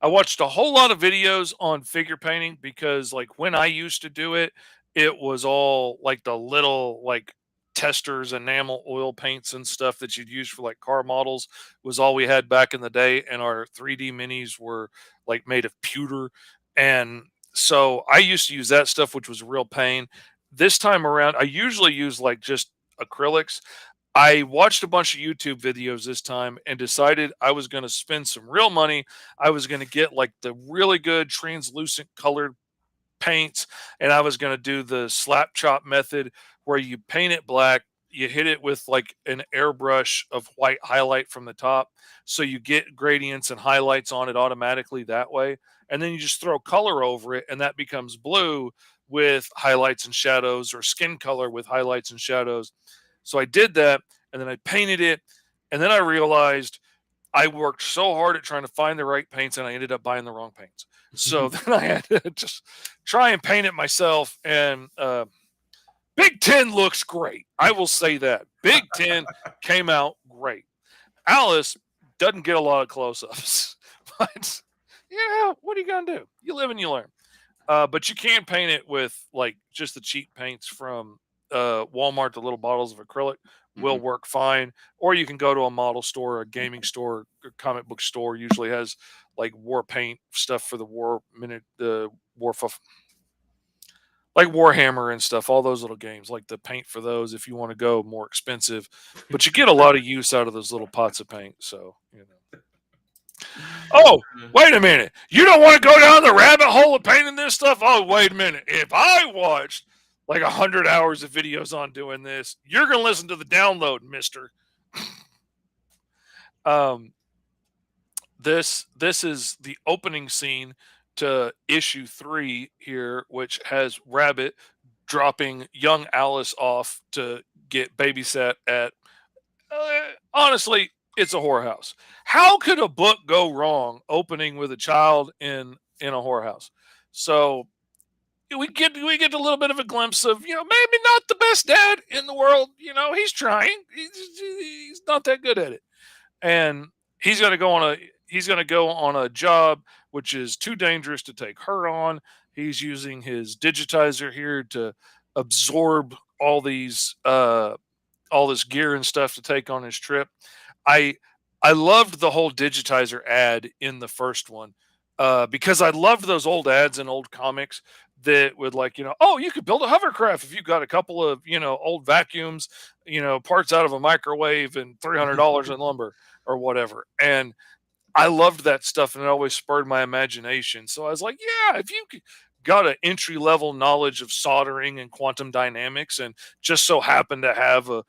I watched a whole lot of videos on figure painting because like when I used to do it, it was all like the little like testers, enamel oil paints and stuff that you'd use for like car models was all we had back in the day. And our 3D minis were like made of pewter. And so I used to use that stuff, which was a real pain. This time around, I usually use like just acrylics. I watched a bunch of YouTube videos this time and decided I was going to spend some real money. I was going to get like the really good translucent colored paints, and I was going to do the slap chop method where you paint it black, you hit it with like an airbrush of white highlight from the top. So you get gradients and highlights on it automatically that way. And then you just throw color over it, and that becomes blue with highlights and shadows, or skin color with highlights and shadows. So I did that, and then I painted it, and then I realized I worked so hard at trying to find the right paints, and I ended up buying the wrong paints. So then I had to just try and paint it myself, and Big Ten looks great. I will say that. Big Ten came out great. Alice doesn't get a lot of close ups, but yeah, what are you gonna do? You live and you learn. But you can paint it with like just the cheap paints from Walmart. The little bottles of acrylic will Mhm. work fine. Or you can go to a model store, a gaming store, a comic book store. Usually has like war paint stuff for the war minute, the war like Warhammer and stuff. All those little games, like the paint for those. If you want to go more expensive, but you get a lot of use out of those little pots of paint. So you know. Oh, wait a minute. You don't want to go down the rabbit hole of painting this stuff? Oh, wait a minute. If I watched like 100 hours of videos on doing this, you're going to listen to the download, mister. um, this is the opening scene to issue 3 here, which has Rabbit dropping young Alice off to get babysat at honestly, it's a whorehouse. How could a book go wrong opening with a child in a whorehouse? So we get a little bit of a glimpse of maybe not the best dad in the world. He's trying. He's not that good at it, and he's gonna go on a he's gonna go on a job which is too dangerous to take her on. He's using his digitizer here to absorb all these all this gear and stuff to take on his trip. I I loved the whole digitizer ad in the first one because I loved those old ads in old comics that would like oh, you could build a hovercraft if you got a couple of old vacuums, parts out of a microwave and $300 in lumber or whatever. And I loved that stuff, and it always spurred my imagination. So I was like, yeah, if you got an entry level knowledge of soldering and quantum dynamics, and just so happen to have a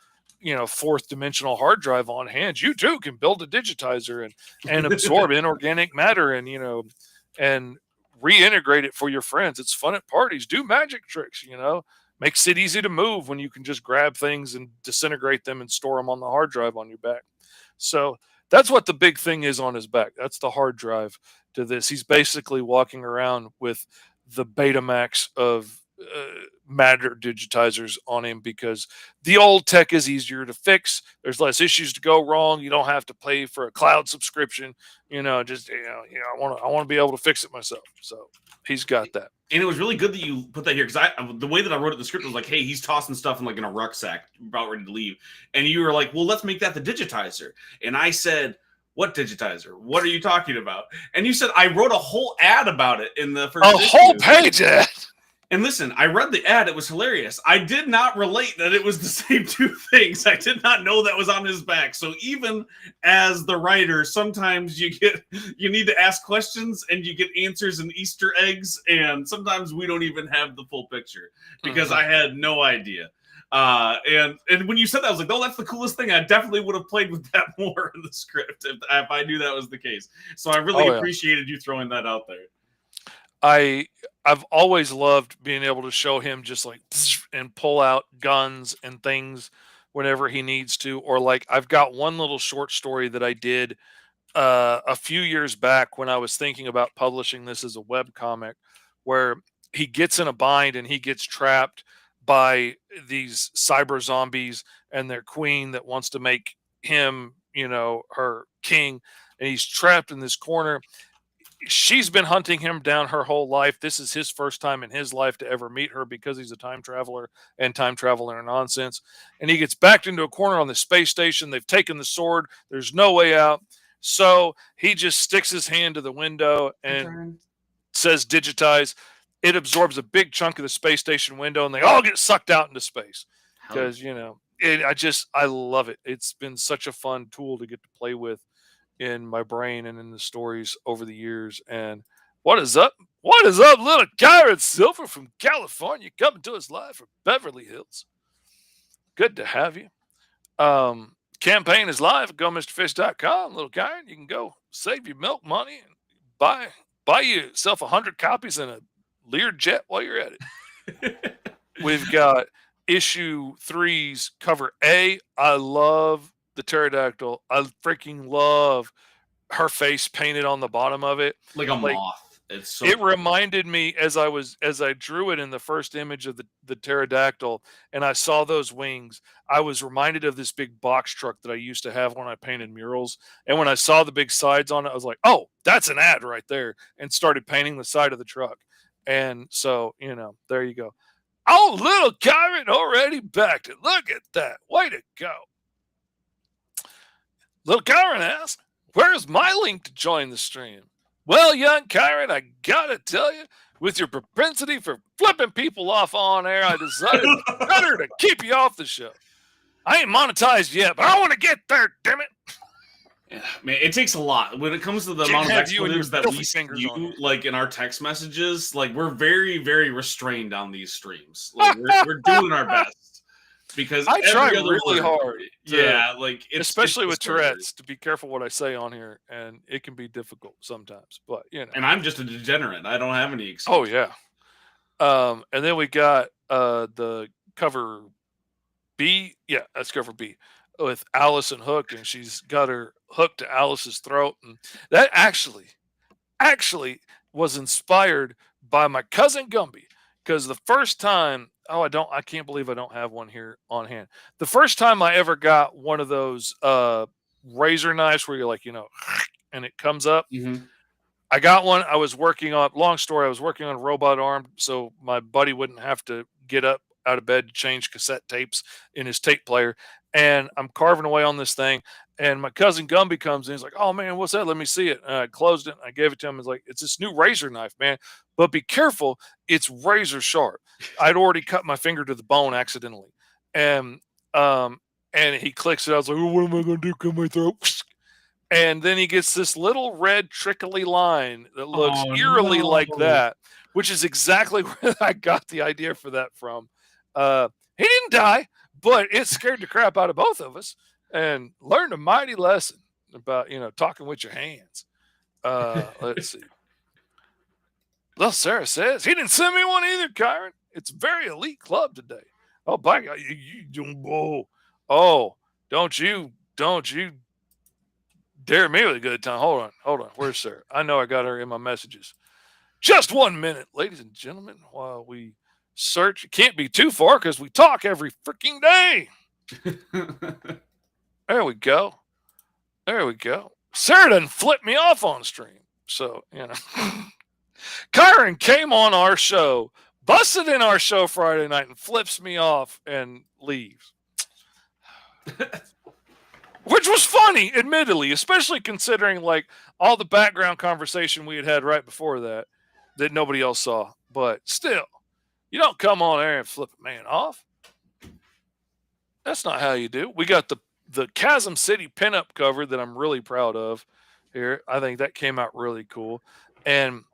fourth dimensional hard drive on hand, you too can build a digitizer and absorb inorganic matter and and reintegrate it for your friends. It's fun at parties. Do magic tricks. Makes it easy to move when you can just grab things and disintegrate them and store them on the hard drive on your back. So that's what the big thing is on his back. That's the hard drive to this. He's basically walking around with the Betamax of matter digitizers on him because the old tech is easier to fix. There's less issues to go wrong. You don't have to pay for a cloud subscription. Just I want to be able to fix it myself. So he's got that. And it was really good that you put that here because the way that I wrote it in the script was like, hey, he's tossing stuff in a rucksack about ready to leave, and you were like, well, let's make that the digitizer. And I said, what digitizer? What are you talking about? And you said I wrote a whole ad about it in the first whole page ad. And listen, I read the ad. It was hilarious. I did not relate that it was the same two things. I did not know that was on his back. So even as the writer, sometimes you need to ask questions and you get answers and Easter eggs. And sometimes we don't even have the full picture because I had no idea. And when you said that, I was like, oh, that's the coolest thing. I definitely would have played with that more in the script if I knew that was the case. So I really appreciated you throwing that out there. I've always loved being able to show him just like and pull out guns and things whenever he needs to. Or like I've got one little short story that I did a few years back when I was thinking about publishing this as a web comic, where he gets in a bind and he gets trapped by these cyber zombies and their queen that wants to make him, her king, and he's trapped in this corner. She's been hunting him down her whole life. This is his first time in his life to ever meet her because he's a time traveler and time traveler nonsense. And he gets backed into a corner on the space station. They've taken the sword. There's no way out. So he just sticks his hand to the window and says digitize. It absorbs a big chunk of the space station window and they all get sucked out into space because, I love it. It's been such a fun tool to get to play with in my brain and in the stories over the years. And what is up? What is up, little Kyron Silver from California, coming to us live from Beverly Hills. Good to have you. Campaign is live at GoMrFish.com, little Kyron. You can go save your milk money and buy yourself 100 copies in a Learjet while you're at it. We've got issue 3's cover A. I love the pterodactyl. I freaking love her face painted on the bottom of it, like a moth. It's so It cool. reminded me as I drew it in the first image of the pterodactyl, and I saw those wings. I was reminded of this big box truck that I used to have when I painted murals. And when I saw the big sides on it, I was like, "Oh, that's an ad right there," and started painting the side of the truck. And so, there you go. Oh, little Kyron already backed it. Look at that. Way to go. Little Kyron asks, "Where's my link to join the stream?" Well, young Kyron, I gotta tell you, with your propensity for flipping people off on air, I decided it's better to keep you off the show. I ain't monetized yet, but I want to get there, damn it. Yeah, man, it takes a lot when it comes to the Can't amount of have you and your expletives that we filthy fingers on spew, here. like in our text messages. Like we're very, very restrained on these streams. Like we're doing our best because I try every other really word, hard to, yeah, like it's especially with absurd. Tourette's, to be careful what I say on here, and it can be difficult sometimes. But And I'm just a degenerate. I don't have any oh excuse. yeah. And then we got the cover B. Yeah, that's cover B with Allison hooked, and she's got her hooked to Alice's throat, and that actually was inspired by my cousin Gumby, because the first time, oh, I can't believe I don't have one here on hand. The first time I ever got one of those razor knives where you're like, and it comes up. Hmm. I got one. I was working on, long story, I was working on a robot arm so my buddy wouldn't have to get up out of bed to change cassette tapes in his tape player. And I'm carving away on this thing. And my cousin Gumby comes in. He's like, "Oh man, what's that? Let me see it." And I closed it. And I gave it to him. He's like, "It's this new razor knife, man. But be careful. It's razor sharp." I'd already cut my finger to the bone accidentally. And and he clicks it. I was like, "Oh, what am I gonna do? Cut my throat?" And then he gets this little red trickly line that looks Oh eerily like no! that, which is exactly where I got the idea for that from. He didn't die, but it scared the crap out of both of us, and learned a mighty lesson about talking with your hands. Let's see. Little Sarah says he didn't send me one either, Kyron. It's a very elite club today. Oh, by God, you don't. Oh, don't you dare me with a good time. Hold on. Where's Sarah? I know I got her in my messages. Just 1 minute, ladies and gentlemen, while we search. It can't be too far because we talk every freaking day. There we go. There we go. Sarah doesn't flip me off on stream. So, Kyron came on our show, busted in our show Friday night, and flips me off and leaves. Which was funny, admittedly, especially considering like all the background conversation we had right before that nobody else saw. But still, you don't come on air and flip a man off. That's not how you do. We got the Chasm City pinup cover that I'm really proud of here. I think that came out really cool. And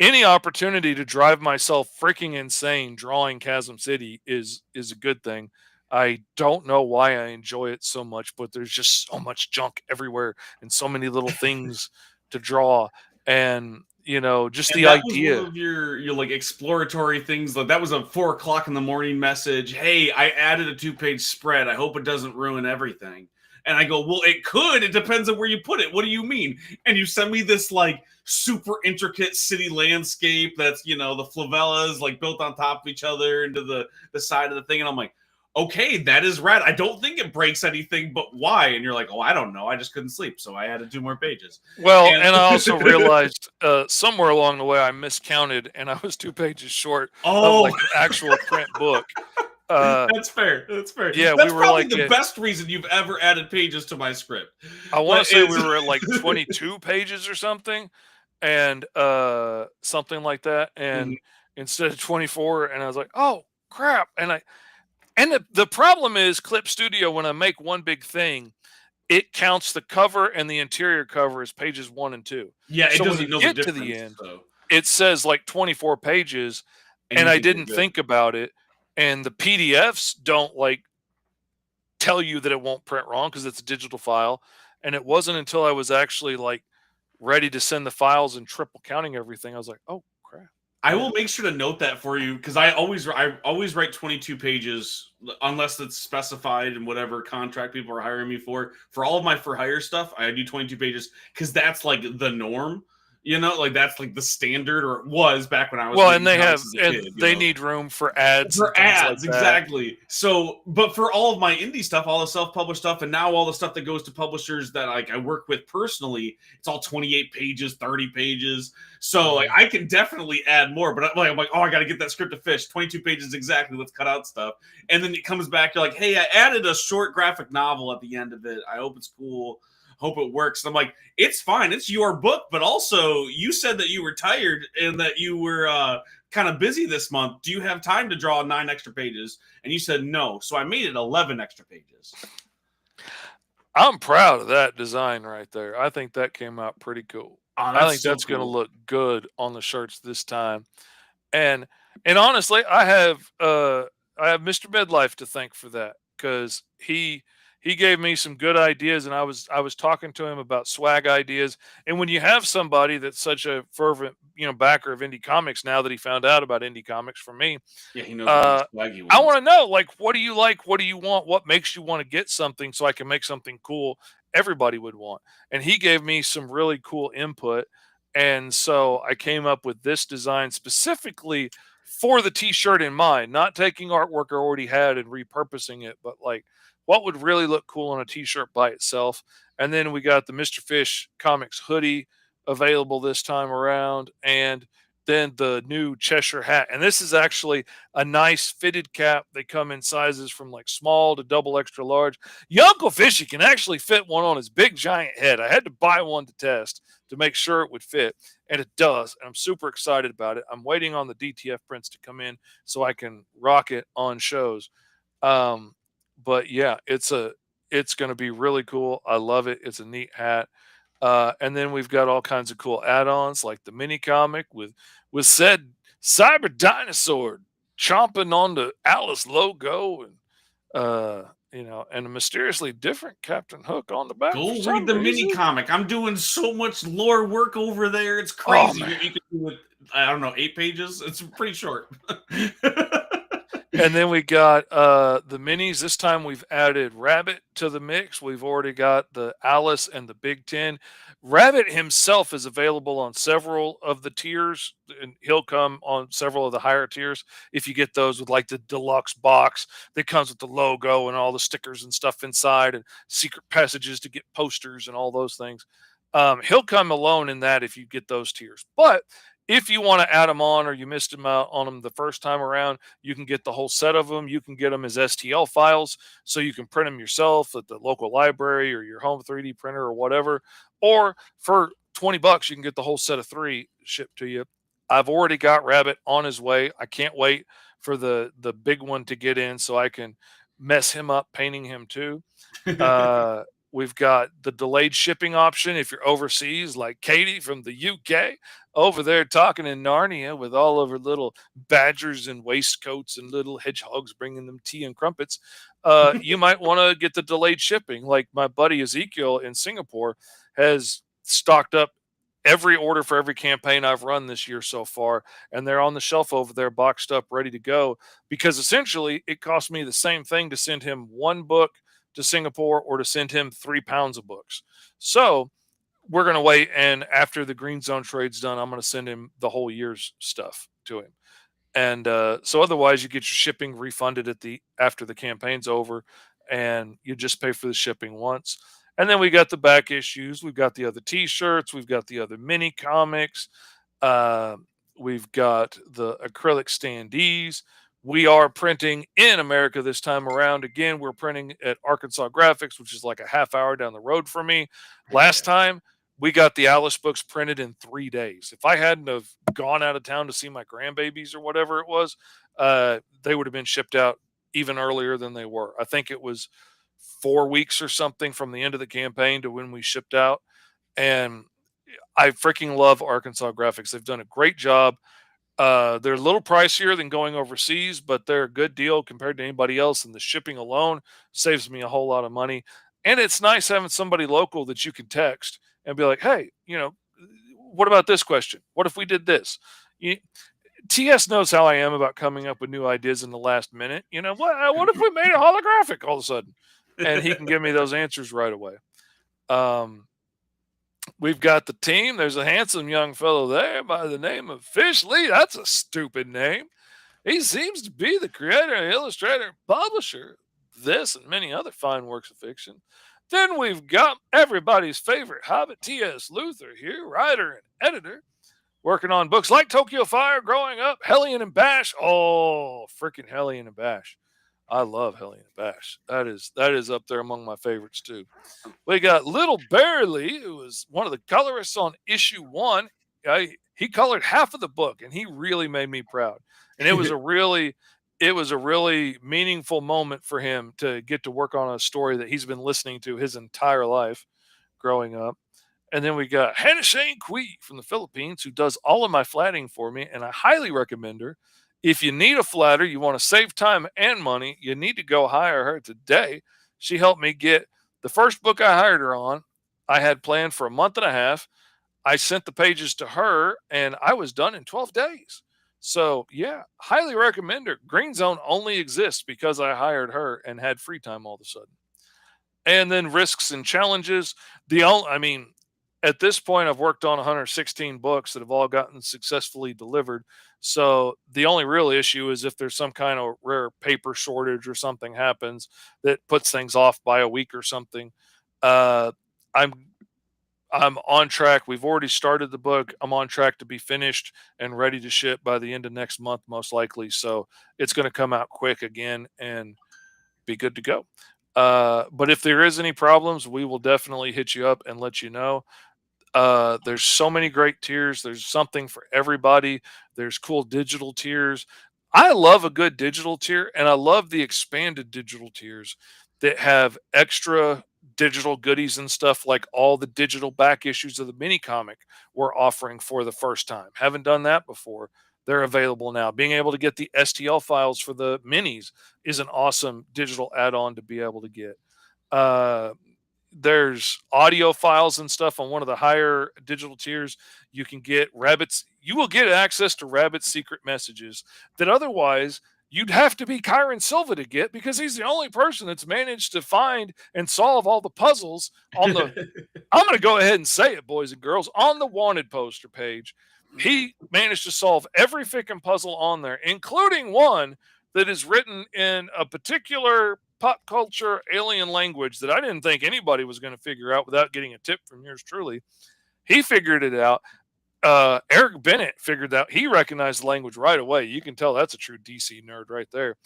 any opportunity to drive myself freaking insane drawing Chasm City is a good thing. I don't know why I enjoy it so much, but there's just so much junk everywhere and so many little things to draw. And just And the that was one idea. of your like exploratory things. Like that was a 4 o'clock in the morning message. Hey, I added a 2-page spread. I hope it doesn't ruin everything. And I go, well, it could. It depends on where you put it. What do you mean? And you send me this like super intricate city landscape that's the favelas like built on top of each other into the side of the thing. And I'm like, okay, that is rad. I don't think it breaks anything, but why? And you're like, oh, I don't know. I just couldn't sleep, so I added 2 more pages. Well, And and I also realized somewhere along the way I miscounted and I was 2 pages short of oh, like an actual print book. Uh, that's fair. That's fair. yeah, we That's were probably like the at, best reason you've ever added pages to my script. I want But to say we it's were at like 22 pages or something, and something like that. Mhm. And instead of 24, and I was like, oh crap. And the problem is Clip Studio, when I make one big thing, it counts the cover and the interior cover as pages 1 and 2. Yeah, it So when you doesn't know the get to the difference. end, So, it says like 24 pages, and and you I think you're didn't good. think about it. And the PDFs don't like tell you that it won't print wrong because it's a digital file. And it wasn't until I was actually like ready to send the files and triple counting everything, I was like, oh crap. I will make sure to note that for you because I always write 22 pages unless it's specified in whatever contract people are hiring me for. For all of my for hire stuff, I do 22 pages because that's like the norm. You know, like that's like the standard, or it was back when I was Well, and reading comics as a kid. You they know, need room for ads and for things like ads, that. exactly. So, but for all of my indie stuff, all the self-published stuff, and now all the stuff that goes to publishers that like I work with personally, it's all 28 pages, 30 pages. So like Mhm. I can definitely add more, but I'm like, oh, I got to get that script to fish. 22 pages exactly. Let's cut out stuff. And then it comes back, you're like, hey, I added a short graphic novel at the end of it. I hope it's cool. Hope it works. And I'm like, it's fine. It's your book, but also you said that you were tired and that you were kind of busy this month. Do you have time to draw 9 extra pages? And you said no. So I made it 11 extra pages. I'm proud of that design right there. I think that came out pretty cool. Oh, I that's think so that's going to cool. look good on the shirts this time. And honestly, I have Mr. Midlife to thank for that, cuz he gave me some good ideas, and I was talking to him about swag ideas. And when you have somebody that's such a fervent, backer of indie comics, now that he found out about indie comics from me, Yeah, he knows what kind of uh swag he I wants. want to know, like, what do you like? What do you want? What makes you want to get something so I can make something cool everybody would want? And he gave me some really cool input. And so I came up with this design specifically for the t-shirt in mind, not taking artwork I already had and repurposing it, but like what would really look cool on a t-shirt by itself. And then we got the Mr. Fish Comics hoodie available this time around, and then the new Cheshire hat. And this is actually a nice fitted cap. They come in sizes from like small to double extra large. Your Uncle Fishy can actually fit one on his big giant head. I had to buy one to test to make sure it would fit, and it does. And I'm super excited about it. I'm waiting on the DTF prints to come in so I can rock it on shows. Um, but yeah, it's going to be really cool. I love it. It's a neat hat. And then we've got all kinds of cool add-ons like the mini comic with said cyber dinosaur chomping on the Alice logo, and and a mysteriously different Captain Hook on the back for Go read some the mini reason. comic. I'm doing so much lore work over there. It's Oh crazy man. what you can do with, I don't know, 8 pages. It's pretty short. And then we got the minis. This time we've added Rabbit to the mix. We've already got the Alice and the Big Ten. Rabbit himself is available on several of the tiers, and he'll come on several of the higher tiers if you get those with like the deluxe box that comes with the logo and all the stickers and stuff inside, and secret passages to get posters and all those things. He'll come alone in that if you get those tiers. But if you want to add them on, or you missed him out on them the first time around, you can get the whole set of them. You can get them as STL files, so you can print them yourself at the local library or your home 3D printer or whatever. Or for $20, you can get the whole set of 3 shipped to you. I've already got Rabbit on his way. I can't wait for the big one to get in so I can mess him up painting him too. Uh, we've got the delayed shipping option if you're overseas, like Katie from the UK over there talking in Narnia with all of her little badgers and waistcoats and little hedgehogs bringing them tea and crumpets. You might want to get the delayed shipping. Like my buddy Ezekiel in Singapore has stocked up every order for every campaign I've run this year so far, and they're on the shelf over there, boxed up, ready to go. Because essentially, it cost me the same thing to send him one book to Singapore or to send him 3 pounds of books. So we're going to wait. And after the green zone trade's done, I'm going to send him the whole year's stuff to him. And so otherwise you get your shipping refunded at the after the campaign's over, and you just pay for the shipping once. And then we got the back issues. We've got the other t-shirts. We've got the other mini comics. Uh, we've got the acrylic standees. We are printing in America this time around. Again, we're printing at Arkansas Graphics, which is like a half hour down the road from me. Heck Last yeah. time we got the Alice books printed in 3 days. If I hadn't have gone out of town to see my grandbabies or whatever it was, they would have been shipped out even earlier than they were. I think it was 4 weeks or something from the end of the campaign to when we shipped out. And I freaking love Arkansas Graphics. They've done a great job. They're a little pricier than going overseas, but they're a good deal compared to anybody else. And the shipping alone saves me a whole lot of money. And it's nice having somebody local that you can text and be like, hey, what about this question? What if we did this? You, TS knows how I am about coming up with new ideas in the last minute. What if we made it holographic all of a sudden? And he can give me those answers right away. Um, We've got the team. There's a handsome young fellow there by the name of Fish Lee. That's a stupid name. He seems to be the creator, illustrator, publisher of this and many other fine works of fiction. Then we've got everybody's favorite Hobbit, T.S. Luther, here, writer and editor, working on books like Tokyo Fire, Growing Up, Hellion and Bash. Oh, freaking Hellion and Bash. I love Hellion and Bash. That is up there among my favorites too. We got Little Barely, who was one of the colorists on issue one. He colored half of the book, and he really made me proud. And it was a really meaningful moment for him to get to work on a story that he's been listening to his entire life growing up. And then we got Hannah Shane Kui from the Philippines, who does all of my flatting for me, and I highly recommend her. If you need a flatter, you want to save time and money, you need to go hire her today. She helped me get the first book I hired her on. I had planned for a month and a half. I sent the pages to her, and I was done in 12 days. So, yeah, highly recommend her. Green Zone only exists because I hired her and had free time all of a sudden. And then risks and challenges. At this point, I've worked on 116 books that have all gotten successfully delivered. So the only real issue is if there's some kind of rare paper shortage or something happens that puts things off by a week or something. Uh, I'm I'm on track. We've already started the book. I'm on track to be finished and ready to ship by the end of next month, most likely. So it's going to come out quick again and be good to go. But if there is any problems, we will definitely hit you up and let you know. There's so many great tiers. There's something for everybody. There's cool digital tiers. I love a good digital tier, and I love the expanded digital tiers that have extra digital goodies and stuff like all the digital back issues of the mini comic we're offering for the first time. Haven't done that before. They're available now. Being able to get the STL files for the minis is an awesome digital add on to be able to get. Uh, there's audio files and stuff on one of the higher digital tiers. You can get rabbits. You will get access to Rabbit's secret messages that otherwise you'd have to be Kyron Silva to get because he's the only person that's managed to find and solve all the puzzles on the. I'm going to go ahead and say it, boys and girls, on the wanted poster page. He managed to solve every freaking puzzle on there, including one that is written in a particular pop culture alien language that I didn't think anybody was going to figure out without getting a tip from yours truly. He figured it out. Eric Bennett figured out. He recognized the language right away. You can tell that's a true DC nerd right there.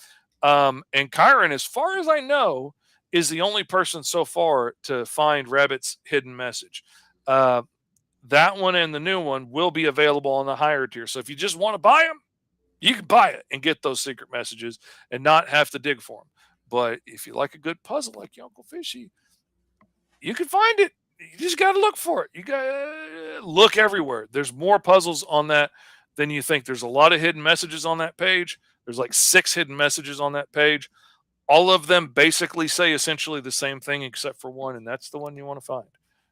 And Kyron, as far as I know, is the only person so far to find Rabbit's hidden message. That one and the new one will be available on the higher tier. So if you just want to buy them, you can buy it and get those secret messages and not have to dig for them. But if you like a good puzzle like your Uncle Fishy, you can find it. You just got to look for it. You got to look everywhere. There's more puzzles on that than you think. There's a lot of hidden messages on that page. There's like 6 hidden messages on that page. All of them basically say essentially the same thing except for one, and that's the one you want to find.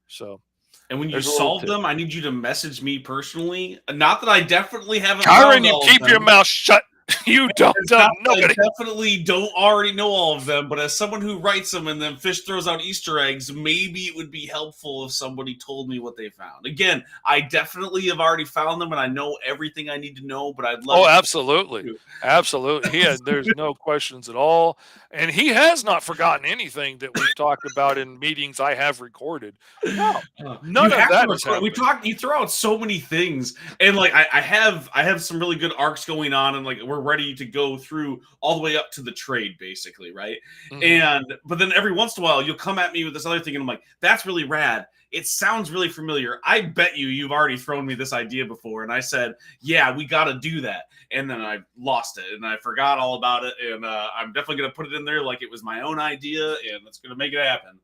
So, and when you solve them, I need you to message me personally. Not that I definitely haven't. Kyron, you keep your mouth shut. You don't tell nobody. I definitely don't already know all of them, but as someone who writes them and then Fish throws out Easter eggs, maybe it would be helpful if somebody told me what they found. Again, I definitely have already found them and I know everything I need to know, but I'd love. Oh, absolutely. Absolutely. There's no questions at all. And he has not forgotten anything that we've talked about in meetings I have recorded. No, none of that is happening. You throw out so many things, and like I have some really good arcs going on, and like we're ready to go through all the way up to the trade, basically, right? Mm-hmm. But then every once in a while, you'll come at me with this other thing, and I'm like, that's really rad. It sounds really familiar. I bet you've already thrown me this idea before. And I said, yeah, we got to do that. And then I lost it and I forgot all about it. And I'm definitely going to put it in there like it was my own idea and it's going to make it happen.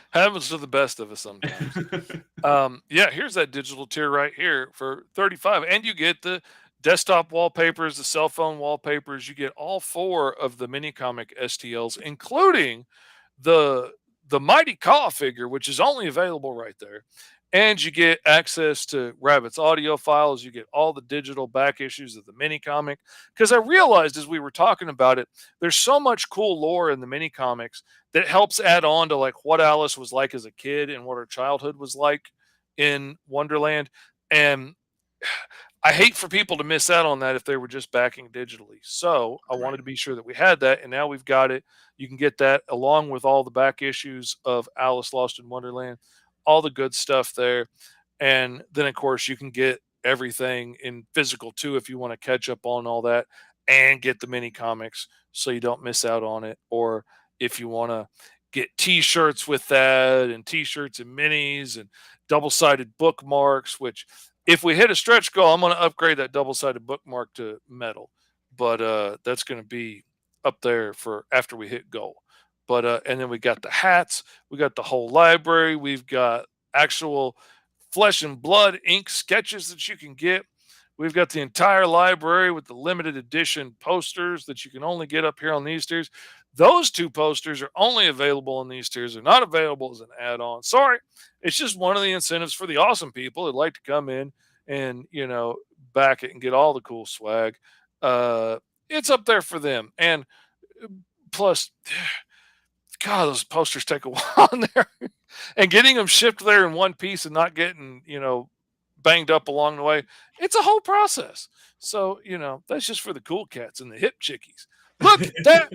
Happens to the best of us sometimes. Yeah, here's that digital tier right here for $35. And you get the desktop wallpapers, the cell phone wallpapers. You get all 4 of the mini comic STLs, including the Mighty Caw figure, which is only available right there. And you get access to Rabbit's audio files. You get all the digital back issues of the mini comic. Because I realized as we were talking about it, there's so much cool lore in the mini comics that helps add on to like what Alice was like as a kid and what her childhood was like in Wonderland. And I hate for people to miss out on that if they were just backing digitally. So I wanted Right. to be sure that we had that, and now we've got it. You can get that along with all the back issues of Alice Lost in Wonderland, all the good stuff there. And then, of course, you can get everything in physical too if you want to catch up on all that and get the mini comics so you don't miss out on it. Or if you want to get t shirts with that, and t shirts and minis and double sided bookmarks, which if we hit a stretch goal, I'm going to upgrade that double sided bookmark to metal, but that's going to be up there for after we hit goal. But and then we got the hats, we got the whole library, we've got actual flesh and blood ink sketches that you can get. We've got the entire library with the limited edition posters that you can only get up here on these tiers. Those two posters are only available on these tiers. They're not available as an add on. Sorry. It's just one of the incentives for the awesome people that like to come in and, back it and get all the cool swag. Uh, it's up there for them. And plus, God, those posters take a while in there. And getting them shipped there in one piece and not getting, banged up along the way, it's a whole process. So, that's just for the cool cats and the hip chickies. Look at that.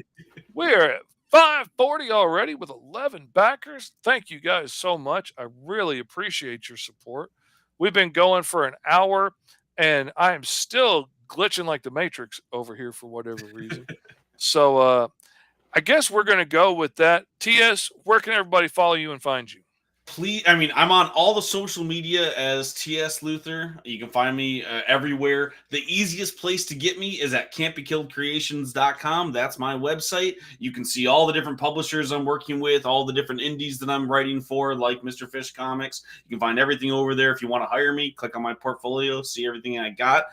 We're at 540 already with 11 backers. Thank you guys so much. I really appreciate your support. We've been going for an hour and I am still glitching like the Matrix over here for whatever reason. So, I guess we're going to go with that. TS, where can everybody follow you and find you? Please, I mean, I'm on all the social media as TS Luther. You can find me everywhere. The easiest place to get me is at can'tbekilledcreations.com. That's my website. You can see all the different publishers I'm working with, all the different indies that I'm writing for, like Mr. Fish Comics. You can find everything over there. If you want to hire me, click on my portfolio, see everything I got.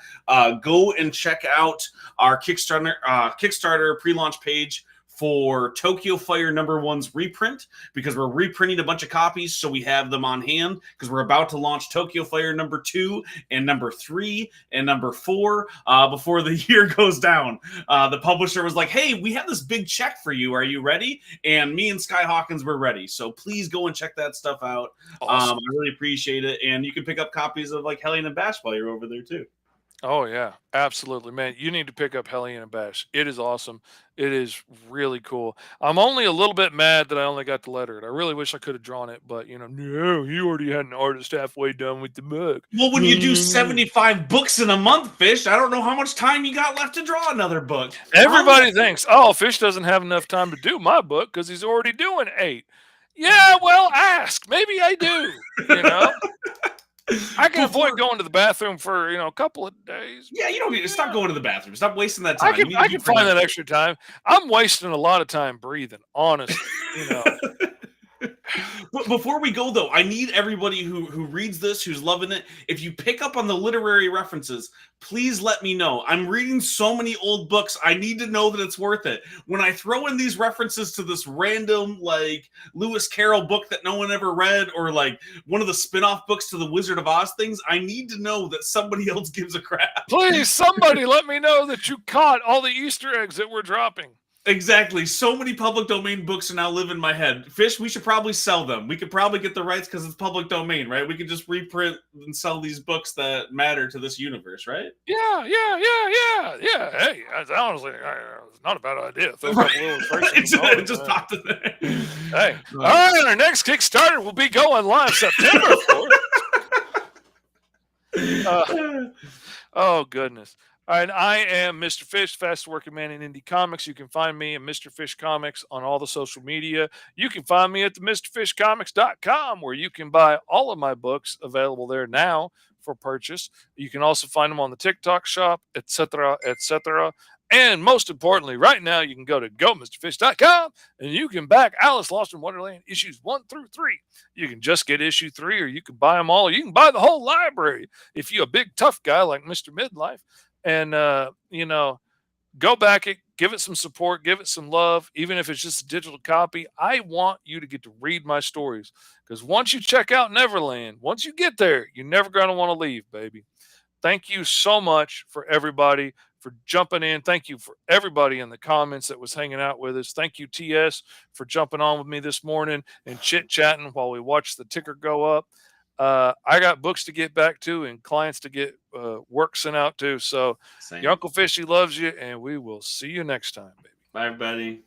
Go and check out our Kickstarter pre-launch page for Tokyo Fire #1's reprint, because we're reprinting a bunch of copies so we have them on hand, because we're about to launch Tokyo Fire #2 and #3 and #4 before the year goes down. The publisher was like, hey, we have this big check for you. Are you ready? And me and Sky Hawkins were ready. So please go and check that stuff out. Awesome. I really appreciate it. And you can pick up copies of like Hellion and Bash while you're over there too. Oh yeah, absolutely, man. You need to pick up Hellion and Bash. It is awesome. It is really cool. I'm only a little bit mad that I only got to letter it. I really wish I could have drawn it, but no, you already had an artist halfway done with the book. Well, when you do 75 books in a month, Fish, I don't know how much time you got left to draw another book. Everybody thinks, oh, Fish doesn't have enough time to do my book because he's already doing 8. Yeah, well, ask. Maybe I do. You know, I can avoid going to the bathroom for a couple of days. Yeah, you don't need to stop going to the bathroom. Stop wasting that I time. can You need to I be can find that productive. extra time. I'm wasting a lot of time breathing, honestly. But before we go, though, I need everybody who reads this, who's loving it. If you pick up on the literary references, please let me know. I'm reading so many old books. I need to know that it's worth it. When I throw in these references to this random, like, Lewis Carroll book that no one ever read, or like one of the spin-off books to the Wizard of Oz things, I need to know that somebody else gives a crap. Please, somebody let me know that you caught all the Easter eggs that we're dropping. Exactly. So many public domain books are now live in my head. Fish, we should probably sell them. We could probably get the rights because it's public domain, right? We could just reprint and sell these books that matter to this universe, right? Yeah. Hey, that's honestly, it's not a bad idea. Throw a Right. couple illustrations. It just popped in there. Hey, all right. Our next Kickstarter will be going live September 4th. Oh goodness. All right, I am Mr. Fish, fastest working man in indie comics. You can find me at Mr. Fish Comics on all the social media. You can find me at the MrFishComics.com, where you can buy all of my books available there now for purchase. You can also find them on the TikTok shop, etc., etc. And most importantly, right now you can go to GoMrFish.com and you can back Alice Lost in Wonderland issues 1 through 3. You can just get issue 3, or you can buy them all. You can buy the whole library if you're a big tough guy like Mr. Midlife. And go back it, give it some support, give it some love, even if it's just a digital copy. I want you to get to read my stories, because once you check out Neverland, once you get there, you're never going to want to leave, baby. Thank you so much for everybody for jumping in. Thank you for everybody in the comments that was hanging out with us. Thank you, TS, for jumping on with me this morning and chit chatting while we watched the ticker go up. I got books to get back to and clients to get work sent out to. So your Same. Uncle Fishy loves you, and we will see you next time, baby. Bye, everybody.